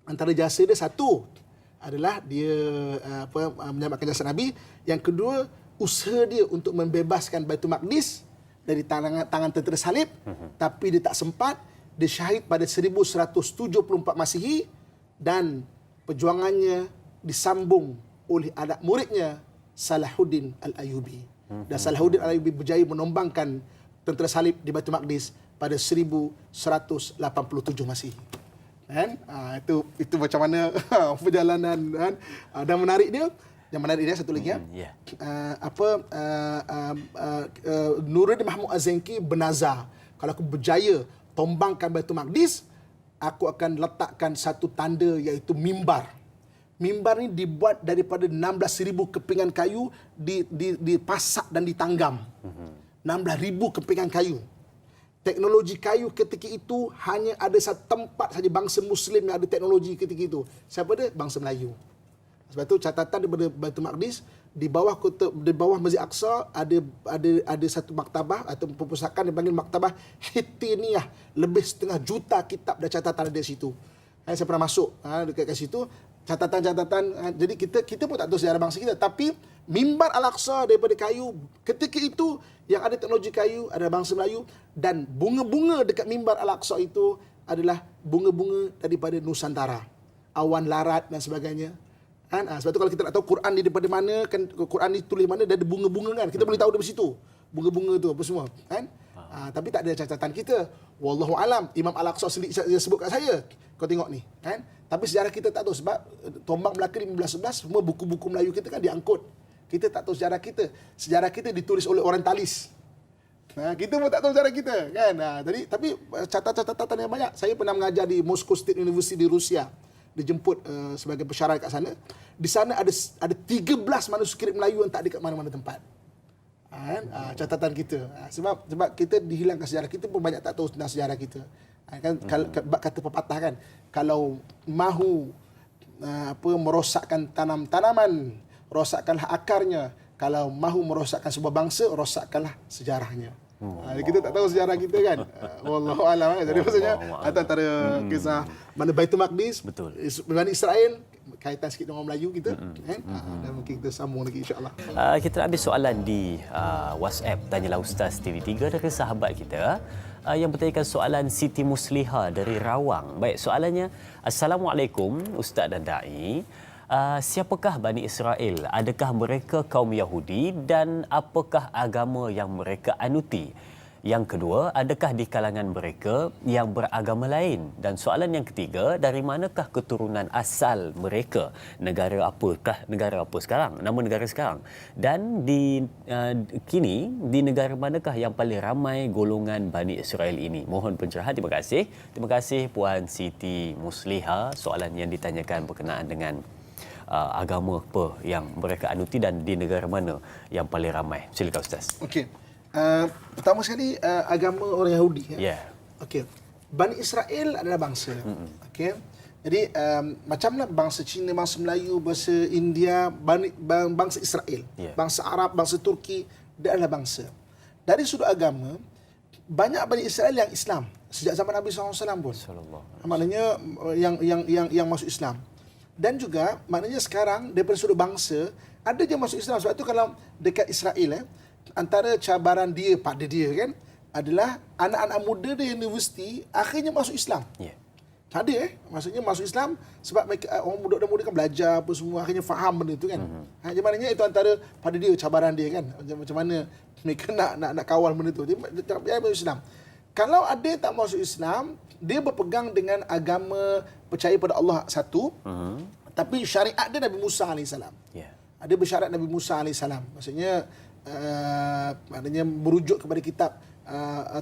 [SPEAKER 2] antara jasa dia satu adalah dia menyelamatkan jasad Nabi, yang kedua usaha dia untuk membebaskan Baitul Maqdis dari tangan tentera salib, tapi dia tak sempat. Dia syahid pada 1174 Masihi dan perjuangannya disambung oleh anak muridnya Salahuddin Al-Ayyubi. Dan Salahuddin Al-Ayyubi berjaya menombangkan tentera salib di Baitul Maqdis pada 1187 Masihi. Kan? Itu macam mana perjalanan kan? Dan yang menarik dia satu lagi Nuruddin Mahmud Az-Zanki bernazar, kalau aku berjaya tombangkan Baitul Maqdis, aku akan letakkan satu tanda iaitu mimbar. Mimbar ni dibuat daripada 16,000 kepingan kayu, dipasak dan ditanggam. 16,000 kepingan kayu. Teknologi kayu ketika itu hanya ada satu tempat saja bangsa Muslim yang ada teknologi ketika itu. Siapa dia? Bangsa Melayu. Sebab itu catatan daripada Baitul Maqdis, di bawah Masjid Aqsa ada satu maktabah atau perpustakaan dipanggil Maktabah Hittiniyah. Lebih 1,5 juta kitab dan catatan ada di situ. Saya pernah masuk dekat situ. Catatan-catatan. Jadi kita pun tak tahu sejarah bangsa kita. Tapi mimbar Al-Aqsa daripada kayu, ketika itu yang ada teknologi kayu adalah bangsa Melayu, dan bunga-bunga dekat mimbar Al-Aqsa itu adalah bunga-bunga daripada Nusantara. Awan larat dan sebagainya. Kan? Sebab tu kalau kita nak tahu Quran ni daripada mana, kan Quran ni tulis mana, dia ada bunga-bunga kan. Kita boleh tahu dari situ. Bunga-bunga tu apa semua. Kan? Tapi tak ada catatan kita. Wallahu alam. Imam Al-Aqsa sendiri sebut kat saya. Kau tengok ni. Kan? Tapi sejarah kita tak tahu sebab tombak Melaka 1511 semua buku-buku Melayu kita kan diangkut. Kita tak tahu sejarah kita. Sejarah kita ditulis oleh orientalis. Kita pun tak tahu sejarah kita kan. Tapi catatan yang banyak. Saya pernah mengajar di Moscow State University di Rusia. Dijemput sebagai pensyarah kat sana. Di sana ada 13 manuskrip Melayu yang tak ada kat mana-mana tempat. Catatan kita. Sebab kita dihilangkan sejarah, kita pun banyak tak tahu tentang sejarah kita. Kan kata pepatah kan, kalau mahu merosakkan tanaman, rosakkanlah akarnya. Kalau mahu merosakkan sebuah bangsa, rosakkanlah sejarahnya. Kita tak tahu sejarah kita kan. Wallahu a'lam. Jadi maksudnya antara kisah mana Baitul Maqdis, betul, Bani Israel, kaitan sikit dengan orang Melayu kita kan. Dan mungkin kita sambung lagi insya-Allah.
[SPEAKER 1] Kita ambil soalan di WhatsApp Tanyalah Ustaz TV3 dari sahabat kita yang bertanyakan soalan Siti Musliha dari Rawang. Baik, soalannya, Assalamualaikum Ustaz dan Dai. Siapakah Bani Israel? Adakah mereka kaum Yahudi dan apakah agama yang mereka anuti? Yang kedua, adakah di kalangan mereka yang beragama lain? Dan soalan yang ketiga, dari manakah keturunan asal mereka? Negara apa sekarang? Nama negara sekarang. Dan kini di negara manakah yang paling ramai golongan Bani Israel ini? Mohon pencerahan. Terima kasih. Terima kasih Puan Siti Musliha. Soalan yang ditanyakan berkenaan dengan agama apa yang mereka anuti dan di negara mana yang paling ramai. Silakan Ustaz.
[SPEAKER 2] Okey. Pertama sekali agama orang Yahudi. Okey. Bani Israel adalah bangsa. Okey. Jadi macamlah bangsa Cina, bangsa Melayu, bangsa India, bangsa Israel, bangsa Arab, bangsa Turki, dia adalah bangsa. Dari sudut agama, banyak Bani Israel yang Islam sejak zaman Nabi SAW pun. Maknanya yang masuk Islam. Dan juga maknanya sekarang daripada sudut bangsa ada je masuk Islam. Sebab tu kalau dekat Israel antara cabaran dia pada dia kan adalah anak-anak muda di universiti akhirnya masuk Islam.
[SPEAKER 1] Ya.
[SPEAKER 2] Ada maksudnya masuk Islam sebab mereka orang muda-muda kan belajar apa semua akhirnya faham benda itu kan. Jadi maknanya itu antara pada dia cabaran dia kan. Macam mana mereka nak kawal benda tu. Dia masuk Islam. Kalau ada tak masuk Islam, dia berpegang dengan agama percaya pada Allah satu. Tapi syariat dia Nabi Musa AS.
[SPEAKER 1] Ya.
[SPEAKER 2] Ada bersyarat Nabi Musa AS. Maksudnya maknanya merujuk kepada kitab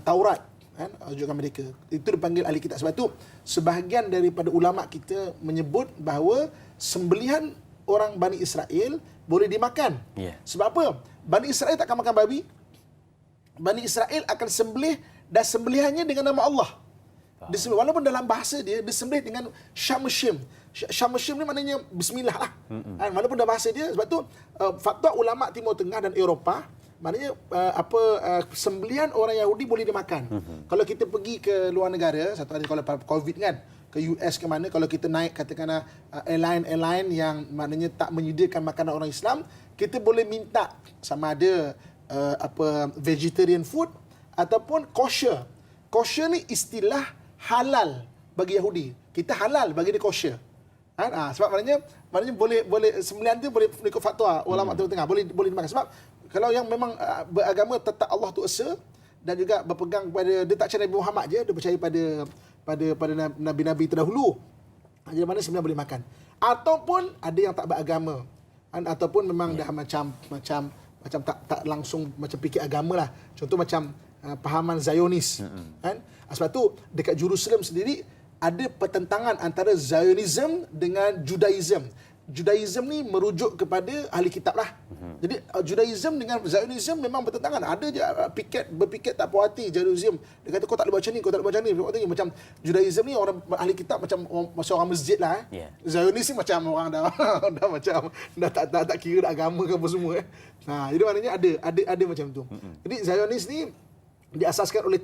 [SPEAKER 2] Taurat kan, rujukan mereka. Itu dipanggil ahli kitab. Sebab tu sebahagian daripada ulama kita menyebut bahawa sembelihan orang Bani Israel boleh dimakan.
[SPEAKER 1] Ya.
[SPEAKER 2] Sebab apa? Bani Israel takkan makan babi. Bani Israel akan sembelih dan sembelihannya dengan nama Allah. Disembelih, walaupun dalam bahasa dia disembelih dengan syamshim. Syamshim ni maknanya bismillah lah. Walaupun dalam bahasa dia, sebab tu fatwa ulama Timur Tengah dan Eropah maknanya sembelihan orang Yahudi boleh dimakan. Kalau kita pergi ke luar negara, satu hari kalau COVID kan, ke US ke mana, kalau kita naik katakanlah airline yang maknanya tak menyediakan makanan orang Islam, kita boleh minta sama ada vegetarian food ataupun kosher. Kosher ni istilah halal bagi Yahudi. Kita halal bagi dia kosher. Sebab maknanya boleh sembelihan tu boleh ikut fatwa ulama Timur Tengah boleh dimakan. Sebab kalau yang memang beragama tetap Allah tu esa dan juga berpegang pada dia tak percaya Nabi Muhammad je, dia percaya pada nabi-nabi terdahulu. Jadi mana sebenarnya boleh makan. Ataupun ada yang tak beragama. Ataupun memang dah macam tak langsung macam fikir agama lah. Contoh macam pahaman Zionis. Kan? Sebab tu dekat Jerusalem sendiri ada pertentangan antara Zionism dengan Judaism. Judaism ni merujuk kepada ahli kitab lah. Jadi Judaism dengan Zionism memang bertentangan. Ada je berfikir tak puas hati Zionism. Dia kata kau tak boleh baca ni, kau tak boleh baca ni. Macam Judaism ni orang ahli kitab macam orang masjid lah. Zionis ni macam orang dah macam dah tak kira agama ke apa semua. Jadi maknanya ada macam tu. Jadi Zionis ni diasaskan oleh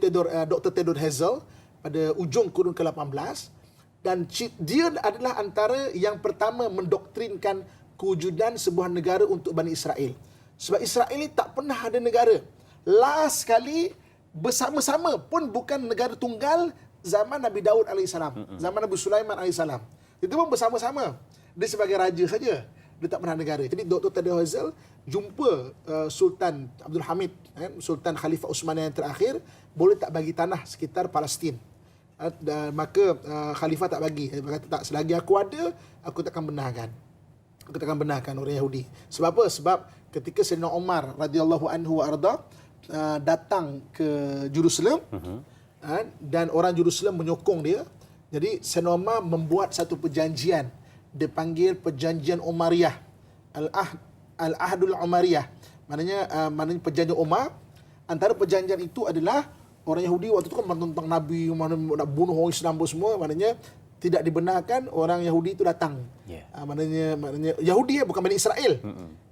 [SPEAKER 2] Dr. Theodor Herzl pada ujung kurun ke-18. Dan dia adalah antara yang pertama mendoktrinkan kewujudan sebuah negara untuk Bani Israel. Sebab Israel ni tak pernah ada negara. Last sekali bersama-sama pun bukan negara tunggal zaman Nabi Daud AS. Zaman Nabi Sulaiman AS. Itu pun bersama-sama. Dia sebagai raja saja. Dia tak pernah negara. Jadi Dr. Theodor Herzl jumpa Sultan Abdul Hamid, Sultan Khalifah Utsman yang terakhir, boleh tak bagi tanah sekitar Palestin. Dan maka khalifah tak bagi. Dia kata tak, selagi aku ada, aku takkan benarkan. Aku takkan benarkan orang Yahudi. Sebab apa? Sebab ketika Sayyidina Umar radhiyallahu anhu wa arda datang ke Jerusalem, dan orang Jerusalem menyokong dia. Jadi Sayyidina Umar membuat satu perjanjian. Dia panggil perjanjian Umariyah. Al-Ahdul Umariyah. Maknanya perjanjian Umar. Antara perjanjian itu adalah orang Yahudi waktu itu kan tentang Nabi, mana nak bunuh orang Islam semua, maknanya tidak dibenarkan orang Yahudi itu datang. Maknanya Yahudi bukan Bani Israel.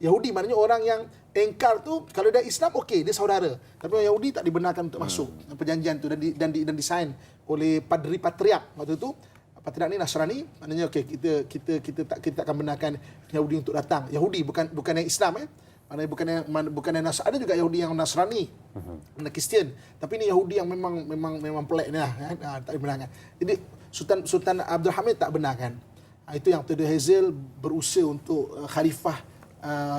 [SPEAKER 2] Yahudi maknanya orang yang engkar tu kalau dia Islam okey, dia saudara. Tapi orang Yahudi tak dibenarkan untuk masuk. Perjanjian tu dan disign oleh Padri Patriark waktu itu. Patriark ni Nasrani, maknanya okey, kita akan benarkan Yahudi untuk datang. Yahudi bukan yang Islam maknanya bukan yang Nasrani. Ada juga Yahudi yang Nasrani, Kristian. Tapi ini Yahudi yang memang pelik ni lah, tak dibenarkan. Jadi Sultan Abdul Hamid tak benarkan. Itu yang Theodor Herzl berusaha untuk khalifah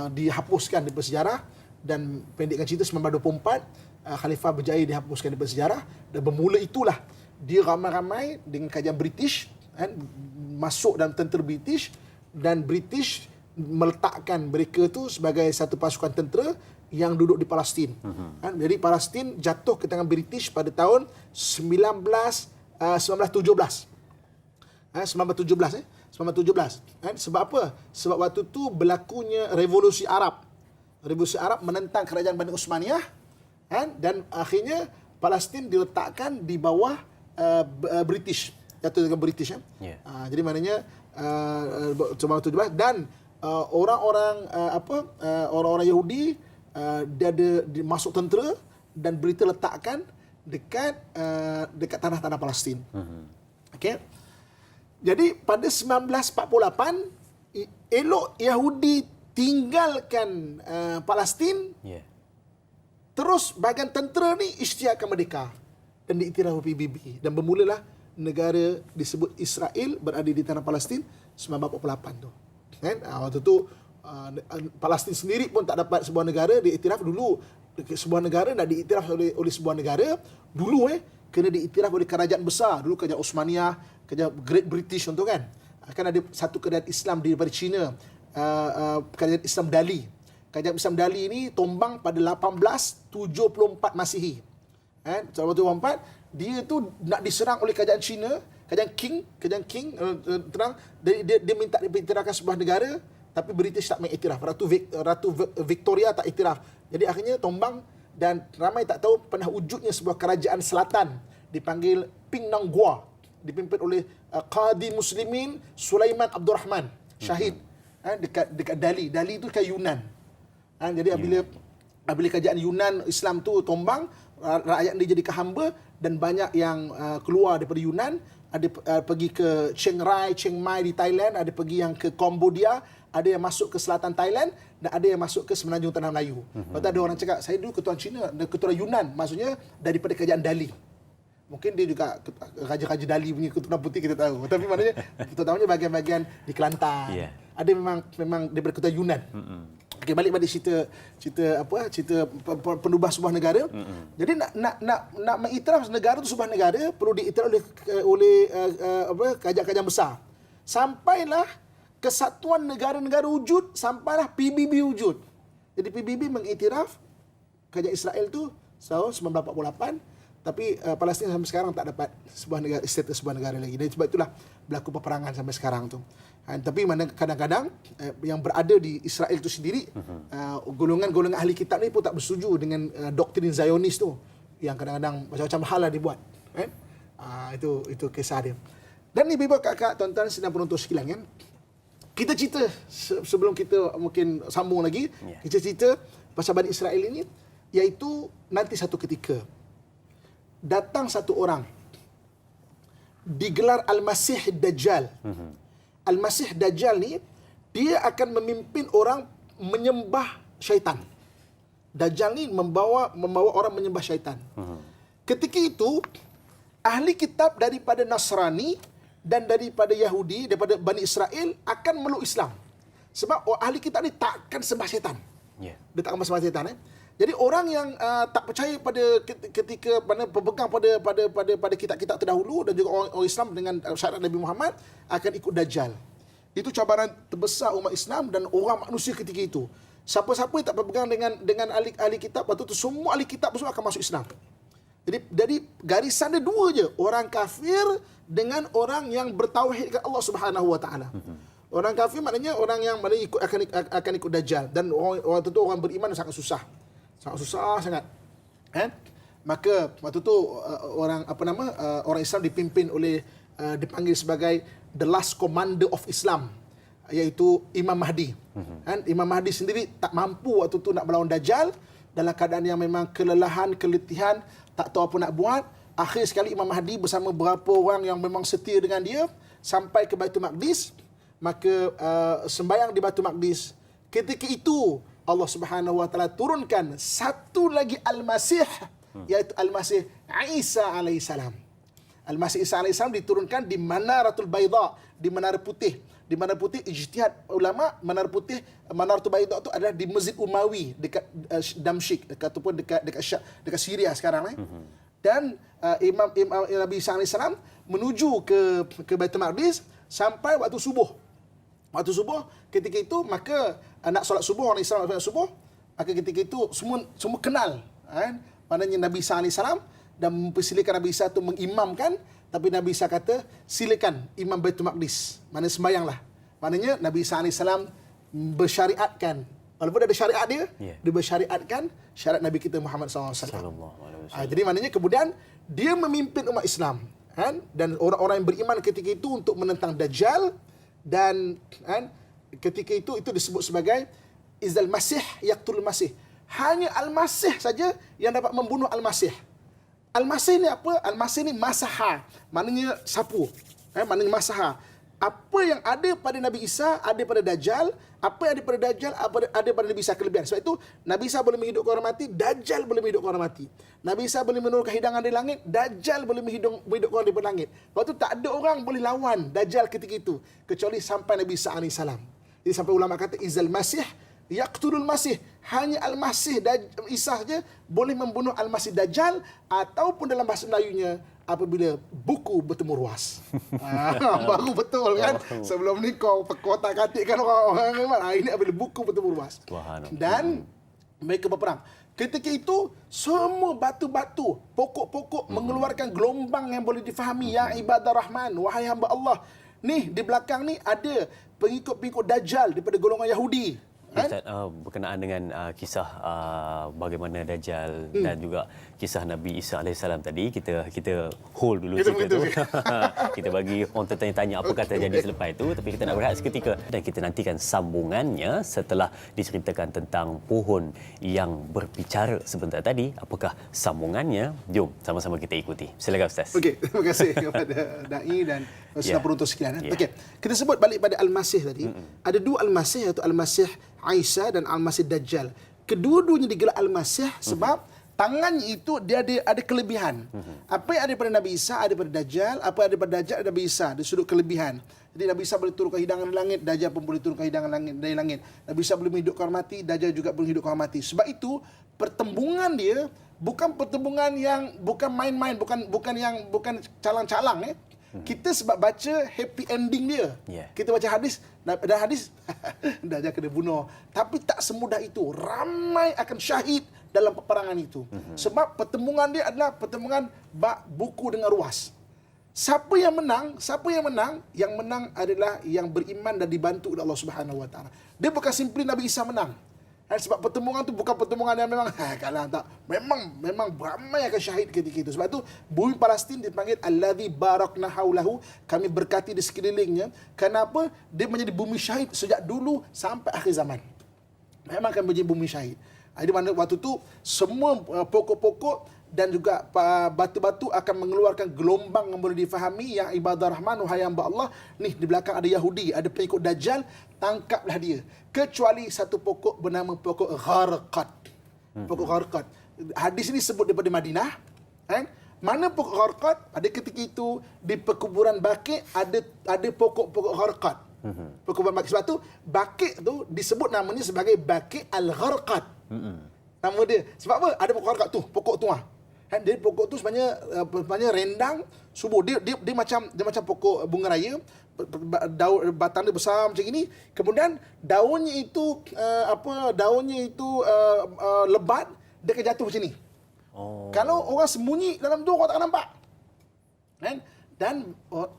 [SPEAKER 2] dihapuskan daripada sejarah, dan pendekkan cerita 1924 khalifah berjaya dihapuskan daripada sejarah, dan bermula itulah dia ramai-ramai dengan kajian British masuk dalam tentera British, dan British meletakkan mereka tu sebagai satu pasukan tentera yang duduk di Palestin. Jadi Palestin jatuh ke tangan British pada tahun 1917. 1917. Sebab apa? Sebab waktu tu berlakunya revolusi Arab. Revolusi Arab menentang kerajaan Bani Utsmaniyah, dan akhirnya Palestin diletakkan di bawah British. Jatuh dengan British. Jadi maknanya 1917, dan orang-orang Yahudi dia masuk tentera, dan berita letakkan dekat tanah-tanah Palestin. Okey. Jadi pada 1948 elok Yahudi tinggalkan Palestin, Terus bahagian tentera ni isytiharkan merdeka dan diiktiraf PBB dan bermulalah negara disebut Israel berada di tanah Palestin 1948 tu. Kan? Waktu tu Palestin sendiri pun tak dapat sebuah negara diiktiraf dulu. Sebuah negara nak diiktiraf oleh sebuah negara dulu kena diiktiraf oleh kerajaan besar. Dulu kerajaan Osmaniyah, kerajaan Great British contoh kan. Akan ada satu kerajaan Islam daripada China, kerajaan Islam Dali. Kerajaan Islam Dali ini tumbang pada 1874 Masihi. 1874 dia tu nak diserang oleh kerajaan China, kerajaan King terang dia minta diiktirafkan sebuah negara, tapi British tak mengiktiraf. Ratu Victoria tak iktiraf. Jadi akhirnya tumbang dan ramai tak tahu pernah wujudnya sebuah kerajaan selatan dipanggil Penang Gua, dipimpin oleh Qadi Muslimin Sulaiman Abdul Rahman, syahid dekat Dali. Dali itu kan Yunan. Jadi apabila kerajaan Yunan Islam tu tumbang, rakyat dia jadi hamba dan banyak yang keluar daripada Yunan, ada pergi ke Chiang Rai, Chiang Mai di Thailand, ada pergi yang ke Cambodia, ada yang masuk ke selatan Thailand dan ada yang masuk ke Semenanjung Tanah Melayu. Lepas tu ada orang cakap, saya dulu keturunan Cina, keturunan Yunan, maksudnya daripada kerajaan Dali. Mungkin dia juga raja-raja Dali punya keturunan putih kita tahu. Tapi maknanya kita tahunya bahagian-bahagian di Kelantan. Yeah. Ada memang daripada keturunan Yunan. Okey, balik cerita penubah sebuah negara. Jadi nak mengiktiraf negara tu sebuah negara perlu diiktiraf oleh kerajaan-kerajaan besar. Sampailah kesatuan negara-negara wujud, sampailah PBB wujud. Jadi PBB mengiktiraf kerajaan Israel tu tahun 1948, tapi Palestin sampai sekarang tak dapat sebuah negara, status sebuah negara lagi. Dan sebab itulah berlaku peperangan sampai sekarang tu. Tapi kadang-kadang yang berada di Israel itu sendiri, golongan-golongan ahli kitab ni pun tak bersetuju dengan doktrin Zionis tu, yang kadang-kadang macam-macam hal lah dibuat. Itu kisah dia. Dan ni Bibi kakak, tuan-tuan sedang penonton sekalian kan, kita cerita sebelum kita mungkin sambung lagi, kita cerita pasal Bani Israel ini, iaitu nanti satu ketika datang satu orang digelar Al-Masih Dajjal. Al-Masih Dajjal ni dia akan memimpin orang menyembah syaitan. Dajjal ni membawa orang menyembah syaitan. Ketika itu ahli kitab daripada Nasrani dan daripada Yahudi, daripada Bani Israel akan meluk Islam. Sebab ahli kitab ni takkan sembah syaitan. Dia takkan sembah syaitan. Jadi orang yang tak percaya pada ketika mana berpegang pada kitab-kitab terdahulu dan juga orang Islam dengan syariat Nabi Muhammad akan ikut Dajjal. Itu cabaran terbesar umat Islam dan orang manusia ketika itu. Siapa-siapa yang tak berpegang dengan ahli kitab, waktu itu semua ahli kitab semua akan masuk Islam. Jadi garisan dia dua je, orang kafir dengan orang yang bertauhid kepada Allah Subhanahu Wa Taala. Orang kafir maknanya orang yang akan ikut Dajjal, dan waktu itu orang beriman sangat susah. Sangat susah sangat. Maka waktu tu orang Islam dipimpin oleh dipanggil sebagai the last commander of Islam, iaitu Imam Mahdi. Imam Mahdi sendiri tak mampu waktu tu nak melawan Dajjal, dalam keadaan yang memang kelelahan, keletihan, tak tahu apa nak buat. Akhir sekali Imam Mahdi bersama beberapa orang yang memang setia dengan dia sampai ke Baitul Maqdis. Maka sembahyang di Baitul Maqdis. Ketika itu Allah Subhanahu Wa Taala turunkan satu lagi Al-Masih, iaitu Al-Masih Isa alaihissalam. Al-Masih Isa alaihissalam diturunkan di Manaratul Baida, di Menara Putih. Di Menara Putih, ijtihad ulama, Menara Putih, Manaratul Baida itu adalah di Masjid Umawi dekat Damsyik, ataupun dekat Syria sekarang. Dan Imam Nabi Isa alaihissalam menuju ke Baitul Maqdis sampai waktu subuh. Waktu subuh, ketika itu maka nak solat subuh, orang Islam nak solat subuh, maka ketika itu semua kenal maknanya Nabi Isa alaihissalam, dan mempersilakan Nabi Isa itu mengimamkan. Tapi Nabi Isa kata, silakan imam Baitul Maqdis, maknanya sembahyanglah. Maknanya Nabi Isa alaihissalam bersyariatkan, walaupun ada syariat dia, dia bersyariatkan syariat Nabi kita Muhammad SAW. Jadi maknanya kemudian dia memimpin umat Islam, dan orang-orang yang beriman ketika itu untuk menentang Dajjal. Dan ketika itu disebut sebagai Izal Masih Yaqtul Masih. Hanya Al-Masih saja yang dapat membunuh Al-Masih. Al-Masih ni apa? Al-Masih ni masaha, maknanya sapu. Maknanya masaha. apa yang ada pada Nabi Isa ada pada Dajjal, apa yang ada pada Dajjal ada pada Nabi Isa, kelebihan. Sebab itu Nabi Isa boleh menghidupkan orang mati, Dajjal boleh menghidupkan orang mati. Nabi Isa boleh menurunkan hidangan dari langit, Dajjal boleh menghidupkan orang daripada langit. Lepas tu tak ada orang boleh lawan Dajjal ketika itu kecuali sampai Nabi Isa AS. Jadi sampai ulama kata izal masih yaqtulul masih, hanya al-masih Isa saja boleh membunuh al-masih Dajjal, ataupun dalam bahasa Melayunya apabila buku bertemu ruas. Baru betul kan. Sebelum ni kau kotak-katikkan orang-orang, ini apabila buku bertemu ruas. Dan mereka berperang. Ketika itu semua batu-batu, pokok-pokok mengeluarkan gelombang yang boleh difahami. Ya ibadah Rahman, wahai hamba Allah. Ni di belakang ni ada pengikut-pengikut Dajjal daripada golongan Yahudi.
[SPEAKER 1] Ustaz, berkenaan dengan kisah bagaimana Dajjal dan juga kisah Nabi Isa AS tadi, kita hold dulu cerita tu. Kita bagi orang tertanya-tanya apa kata jadi selepas itu, tapi kita nak berehat seketika dan kita nantikan sambungannya setelah diceritakan tentang pohon yang berbicara sebentar tadi. Apakah sambungannya? Jom sama-sama kita ikuti. Silakan Ustaz.
[SPEAKER 2] Okey, terima kasih kepada dai dan semua penonton sekalian. Okey, kita sebut balik pada Al-Masih tadi. Ada dua Al-Masih, iaitu Al-Masih Isa dan Al-Masih Dajjal. Kedua-duanya digelar Al-Masih sebab tangannya itu dia ada kelebihan. Apa yang ada pada Nabi Isa ada pada Dajjal, apa yang ada pada Dajjal ada Nabi Isa, dari sudut kelebihan. Jadi Nabi Isa boleh turunkan hidangan dari langit, Dajjal pun boleh turunkan hidangan dari langit. Nabi Isa boleh menghidupkan orang mati, Dajjal juga boleh menghidupkan orang mati. Sebab itu pertembungan dia bukan pertembungan yang bukan main-main, bukan calang-calang Kita sebab baca happy ending dia. Kita baca hadis dan hadis Dajjal kena bunuh. Tapi tak semudah itu. Ramai akan syahid dalam peperangan itu. Sebab pertembungan dia adalah pertembungan bak buku dengan ruas. Siapa yang menang? Yang menang adalah yang beriman dan dibantu oleh Allah Subhanahu Wa Taala. Dia bukan simply Nabi Isa menang. Sebab pertembungan tu bukan pertembungan yang memang kalah, tak. Memang ramai akan syahid ketika itu. Sebab tu bumi Palestin dipanggil allazi barakna haulahu, kami berkati di sekelilingnya. Kenapa? Dia menjadi bumi syahid sejak dulu sampai akhir zaman. Memang akan menjadi bumi syahid. Di mana waktu tu semua pokok-pokok dan juga batu-batu akan mengeluarkan gelombang yang boleh difahami. Ya ibadah Rahman, wahai hamba Allah. Ni di belakang ada Yahudi, ada pengikut Dajjal, tangkaplah dia. Kecuali satu pokok bernama pokok Gharqad. Pokok Gharqad. Hadis ini sebut daripada Madinah. Mana pokok Gharqad? Pada ketika itu di perkuburan Baqi ada pokok-pokok Gharqad. Perkuburan Baqi. Sebab tu Baqi tu disebut namanya sebagai Baqi Al-Gharqad. Nama dia. Sebab apa? Ada pokok Gharqad tu, pokok tu Dia pokok tu sebenarnya rendang, subur. Dia macam pokok bunga raya. Batang dia besar macam ini. Kemudian daunnya itu lebat, dia akan jatuh macam ni. Kalau orang sembunyi dalam tu, orang tak akan nampak. Dan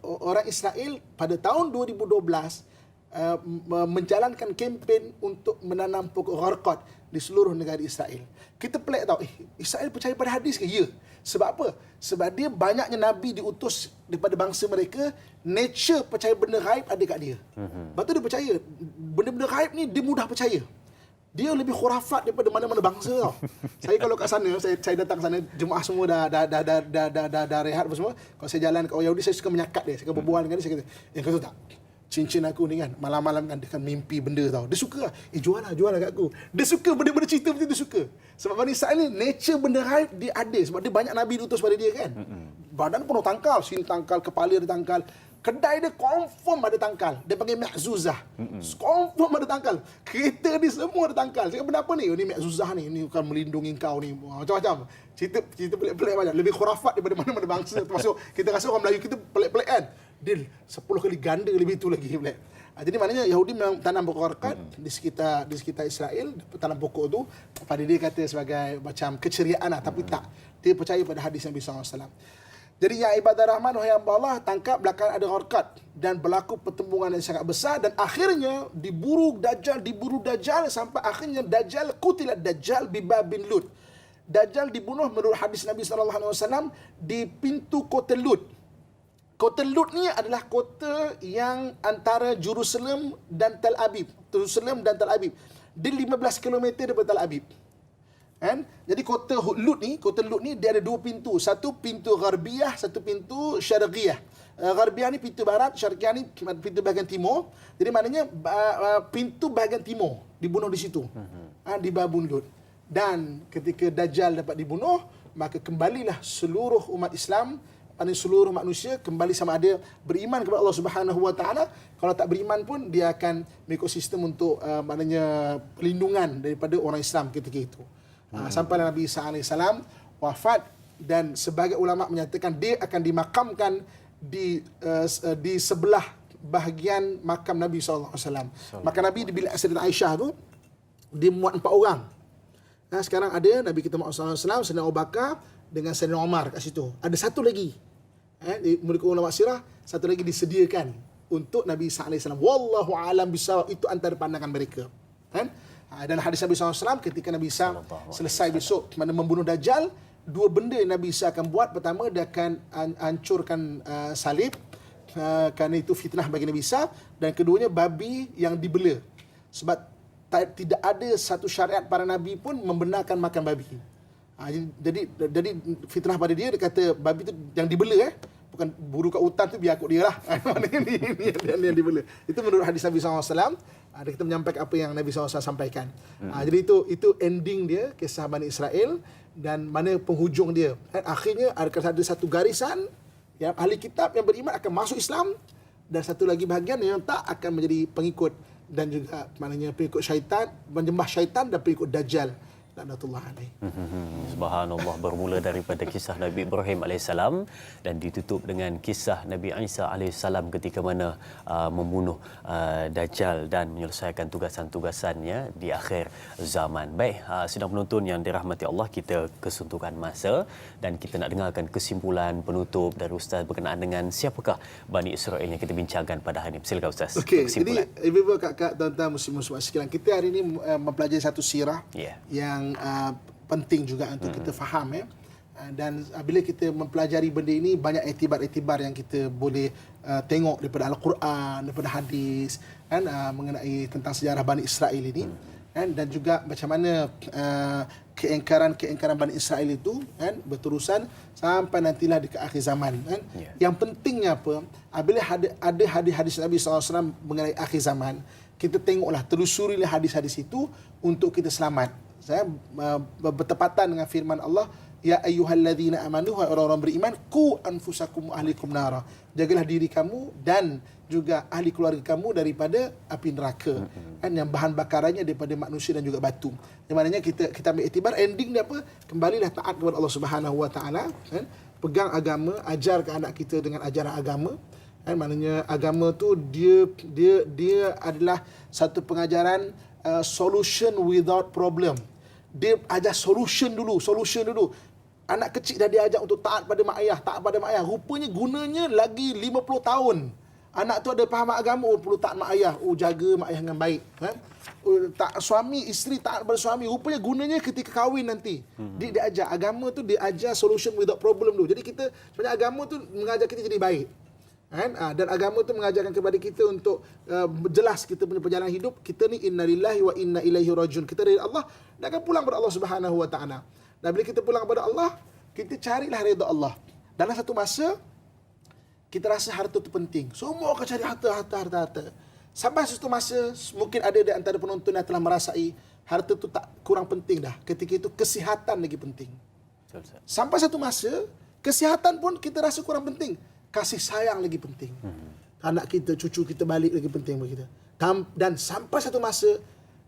[SPEAKER 2] orang Israel pada tahun 2012 menjalankan kempen untuk menanam pokok Gharqad di seluruh negara Israel. Kita pelik tahu, Israel percaya pada hadis ke? Ya. Sebab apa? Sebab dia banyaknya Nabi diutus daripada bangsa mereka, nature percaya benda gaib ada kat dia. Lepas tu dia percaya, benda-benda gaib ni dia mudah percaya. Dia lebih khurafat daripada mana-mana bangsa tau. Saya kalau kat sana, saya datang sana, jemaah semua dah rehat apa semua. Kalau saya jalan kat orang Yahudi, saya suka menyakat dia, saya suka berbual dengan dia, saya kata, kau tahu tak? Cincin aku ni kan, malam-malam kan dia kan mimpi benda tau. Dia suka lah. Jual lah kat aku. Dia suka benda-benda cerita macam tu, dia suka. Sebab Bani Israel ni, nature benda gaib dia ada. Sebab dia banyak Nabi diutus pada dia kan. Badan penuh tangkal, sini tangkal, kepala dia tangkal. Kedai dia confirm ada tangkal. Dia panggil Ma'zuzah. Confirm ada tangkal. Kereta dia semua ada tangkal. Saya kata, kenapa ni? Ni Ma'zuzah ni. Ni bukan melindungi kau ni. Macam-macam. Cerita pelik-pelik banyak. Lebih khurafat daripada mana-mana bangsa. Termasuk kita rasa orang Melayu kita pelik-pelik kan. Dia 10 kali ganda lebih itu lagi. Jadi maknanya Yahudi memang tanam pokok Gharqad di sekitar Israel. Tanam pokok tu pada dia kata sebagai macam keceriaan lah. Tapi tak. Dia percaya pada hadis Nabi SAW. Jadi ya ibadah Rahman, wahai hamba Allah, tangkap belakang ada Gharqad. Dan berlaku pertembungan yang sangat besar. Dan akhirnya diburu Dajjal sampai akhirnya Dajjal, qutilat Dajjal bibabin Lut. Dajjal dibunuh menurut hadis Nabi SAW di pintu kota Lut. Kota Lut ni adalah kota yang antara Jerusalem dan Tel Aviv. Dia 15 km daripada Tel Aviv. Jadi kota Lut ni dia ada dua pintu. Satu pintu Gharbiyah, satu pintu Syarqiyah. Gharbiyah ni pintu barat, Syarqiyah ni pintu bahagian timur. Jadi maknanya pintu bahagian timur dibunuh di situ. Di Babun Lut. Dan ketika Dajjal dapat dibunuh, maka kembalilah seluruh umat Islam, seluruh manusia kembali sama ada beriman kepada Allah Subhanahu Wa Taala. Kalau tak beriman pun dia akan mengikut sistem untuk maknanya perlindungan daripada orang Islam ketika itu. Sampailah Nabi Isa alaihissalam wafat, dan sebagai ulama menyatakan dia akan dimakamkan di sebelah bahagian makam Nabi SAW. Makam Nabi di bilik Sayyidatina Aisyah tu dimuat 4 orang. Sekarang ada Nabi kita Muhammad SAW, Sayyidina Abu Bakar dengan Sayyidina Umar kat situ. Ada satu lagi. Mereka ulama sirah, satu lagi disediakan untuk Nabi Isa AS. Wallahu a'lam bissawab. Itu antara pandangan mereka. Dan hadis Nabi SAW ketika Nabi Isa selesai besok mana membunuh Dajjal, 2 benda yang Nabi Isa akan buat. Pertama, dia akan hancurkan salib, kerana itu fitnah bagi Nabi Isa. Dan keduanya, babi yang dibela. Sebab tidak ada satu syariat para Nabi pun membenarkan makan babi. Jadi fitnah pada dia kata babi tu yang dibela, bukan buru kat hutan tu biar kot dia lah. Ini yang dibela. Itu menurut hadis Nabi SAW. Kita menyampaikan apa yang Nabi SAW sampaikan. Jadi itu ending dia, kisah Bani Israel, dan mana penghujung dia. Akhirnya ada satu garisan yang ahli kitab yang beriman akan masuk Islam, dan satu lagi bahagian yang tak akan menjadi pengikut, dan juga maknanya pengikut syaitan, menyembah syaitan dan pengikut Dajjal. Laknatullah alaih.
[SPEAKER 1] Subhanallah, bermula daripada kisah Nabi Ibrahim AS dan ditutup dengan kisah Nabi Isa AS ketika mana membunuh Dajjal dan menyelesaikan tugasan-tugasannya di akhir zaman. Baik, sidang penonton yang dirahmati Allah, kita kesuntukan masa dan kita nak dengarkan kesimpulan penutup dari Ustaz berkenaan dengan siapakah Bani Israel yang kita bincangkan pada hari ini. Silakan Ustaz.
[SPEAKER 2] Okey, jadi ibu-ibu, kakak, tuan-tuan, muslim-muslimat sekalian, kita hari ini mempelajari satu sirah yang penting juga untuk kita faham, dan bila kita mempelajari benda ini, banyak iktibar-iktibar yang kita boleh tengok daripada Al-Quran, daripada hadis, mengenai tentang sejarah Bani Israel ini, dan juga macam mana keingkaran Bani Israel itu berterusan sampai nantilah di akhir zaman. Yang pentingnya apa? Bila ada hadis-hadis Nabi SAW mengenai akhir zaman, kita tengoklah, telusurilah hadis-hadis itu untuk kita selamat. Saya bertepatan dengan firman Allah, ya ayyuhalladzina amanu, orang-orang beriman, qu anfusakum wa ahlikum nara. Jagalah diri kamu dan juga ahli keluarga kamu daripada api neraka. Yang bahan bakarannya daripada manusia dan juga batu. Yang maknanya kita ambil iktibar, ending dia apa? Kembalilah taat kepada Allah Subhanahu Wa Taala, pegang agama, ajarkan anak kita dengan ajaran agama. Maknanya agama tu dia adalah satu pengajaran solution without problem. Dia ajar solution dulu. Anak kecil dah diajak untuk taat pada mak ayah, Rupanya gunanya lagi 50 tahun. Anak tu ada faham agama, perlu taat mak ayah, jaga mak ayah dengan baik. Suami, isteri taat pada suami, rupanya gunanya ketika kahwin nanti. Dia ajar agama tu, dia ajar solution without problem dulu. Jadi kita sebenarnya agama tu mengajar kita jadi baik. Dan agama tu mengajarkan kepada kita untuk jelas kita punya perjalanan hidup. Kita ni inna lillahi wa inna ilaihi rajiun. Kita dari Allah dan akan pulang kepada Allah Subhanahu Wa Taala. Dan bila kita pulang kepada Allah, kita carilah redha Allah. Dalam satu masa kita rasa harta tu penting. Semua akan cari harta. Sampai satu masa mungkin ada di antara penonton yang telah merasai harta tu tak kurang penting dah. Ketika itu kesihatan lagi penting. Sampai satu masa kesihatan pun kita rasa kurang penting. Kasih sayang lagi penting. Anak kita, cucu kita balik lagi penting bagi kita. Dan sampai satu masa,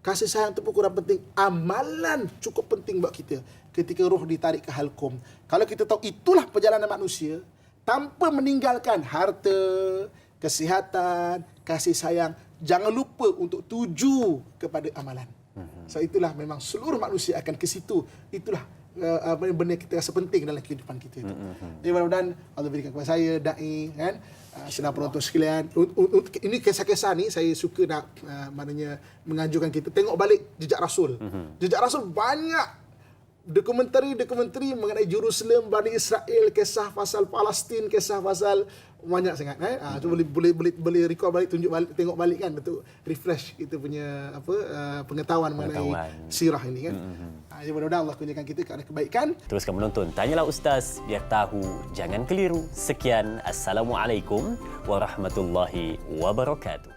[SPEAKER 2] kasih sayang itu pun kurang penting. Amalan cukup penting buat kita. Ketika roh ditarik ke halqum. Kalau kita tahu itulah perjalanan manusia, tanpa meninggalkan harta, kesihatan, kasih sayang, jangan lupa untuk tuju kepada amalan. So itulah memang seluruh manusia akan ke situ. Itulah benda kita rasa penting dalam kehidupan kita itu. Jadi mudah-mudahan Allah berikan kepada saya, da'i, senang penonton sekalian. Ini kisah-kisah ni saya suka nak maknanya menganjurkan kita tengok balik jejak Rasul. Jejak Rasul banyak dokumentari mengenai Jerusalem, Bani Israel, kisah pasal Palestin, kisah pasal banyak sangat. Cuma boleh recall balik, tunjuk balik, tengok balik kan, untuk refresh kita punya pengetahuan mengenai sirah ini kan. Jadi mudah-mudahan Allah kurniakan kita kepada kebaikan.
[SPEAKER 1] Teruskan menonton Tanyalah Ustaz, biar tahu, jangan keliru. Sekian, Assalamualaikum warahmatullahi wabarakatuh.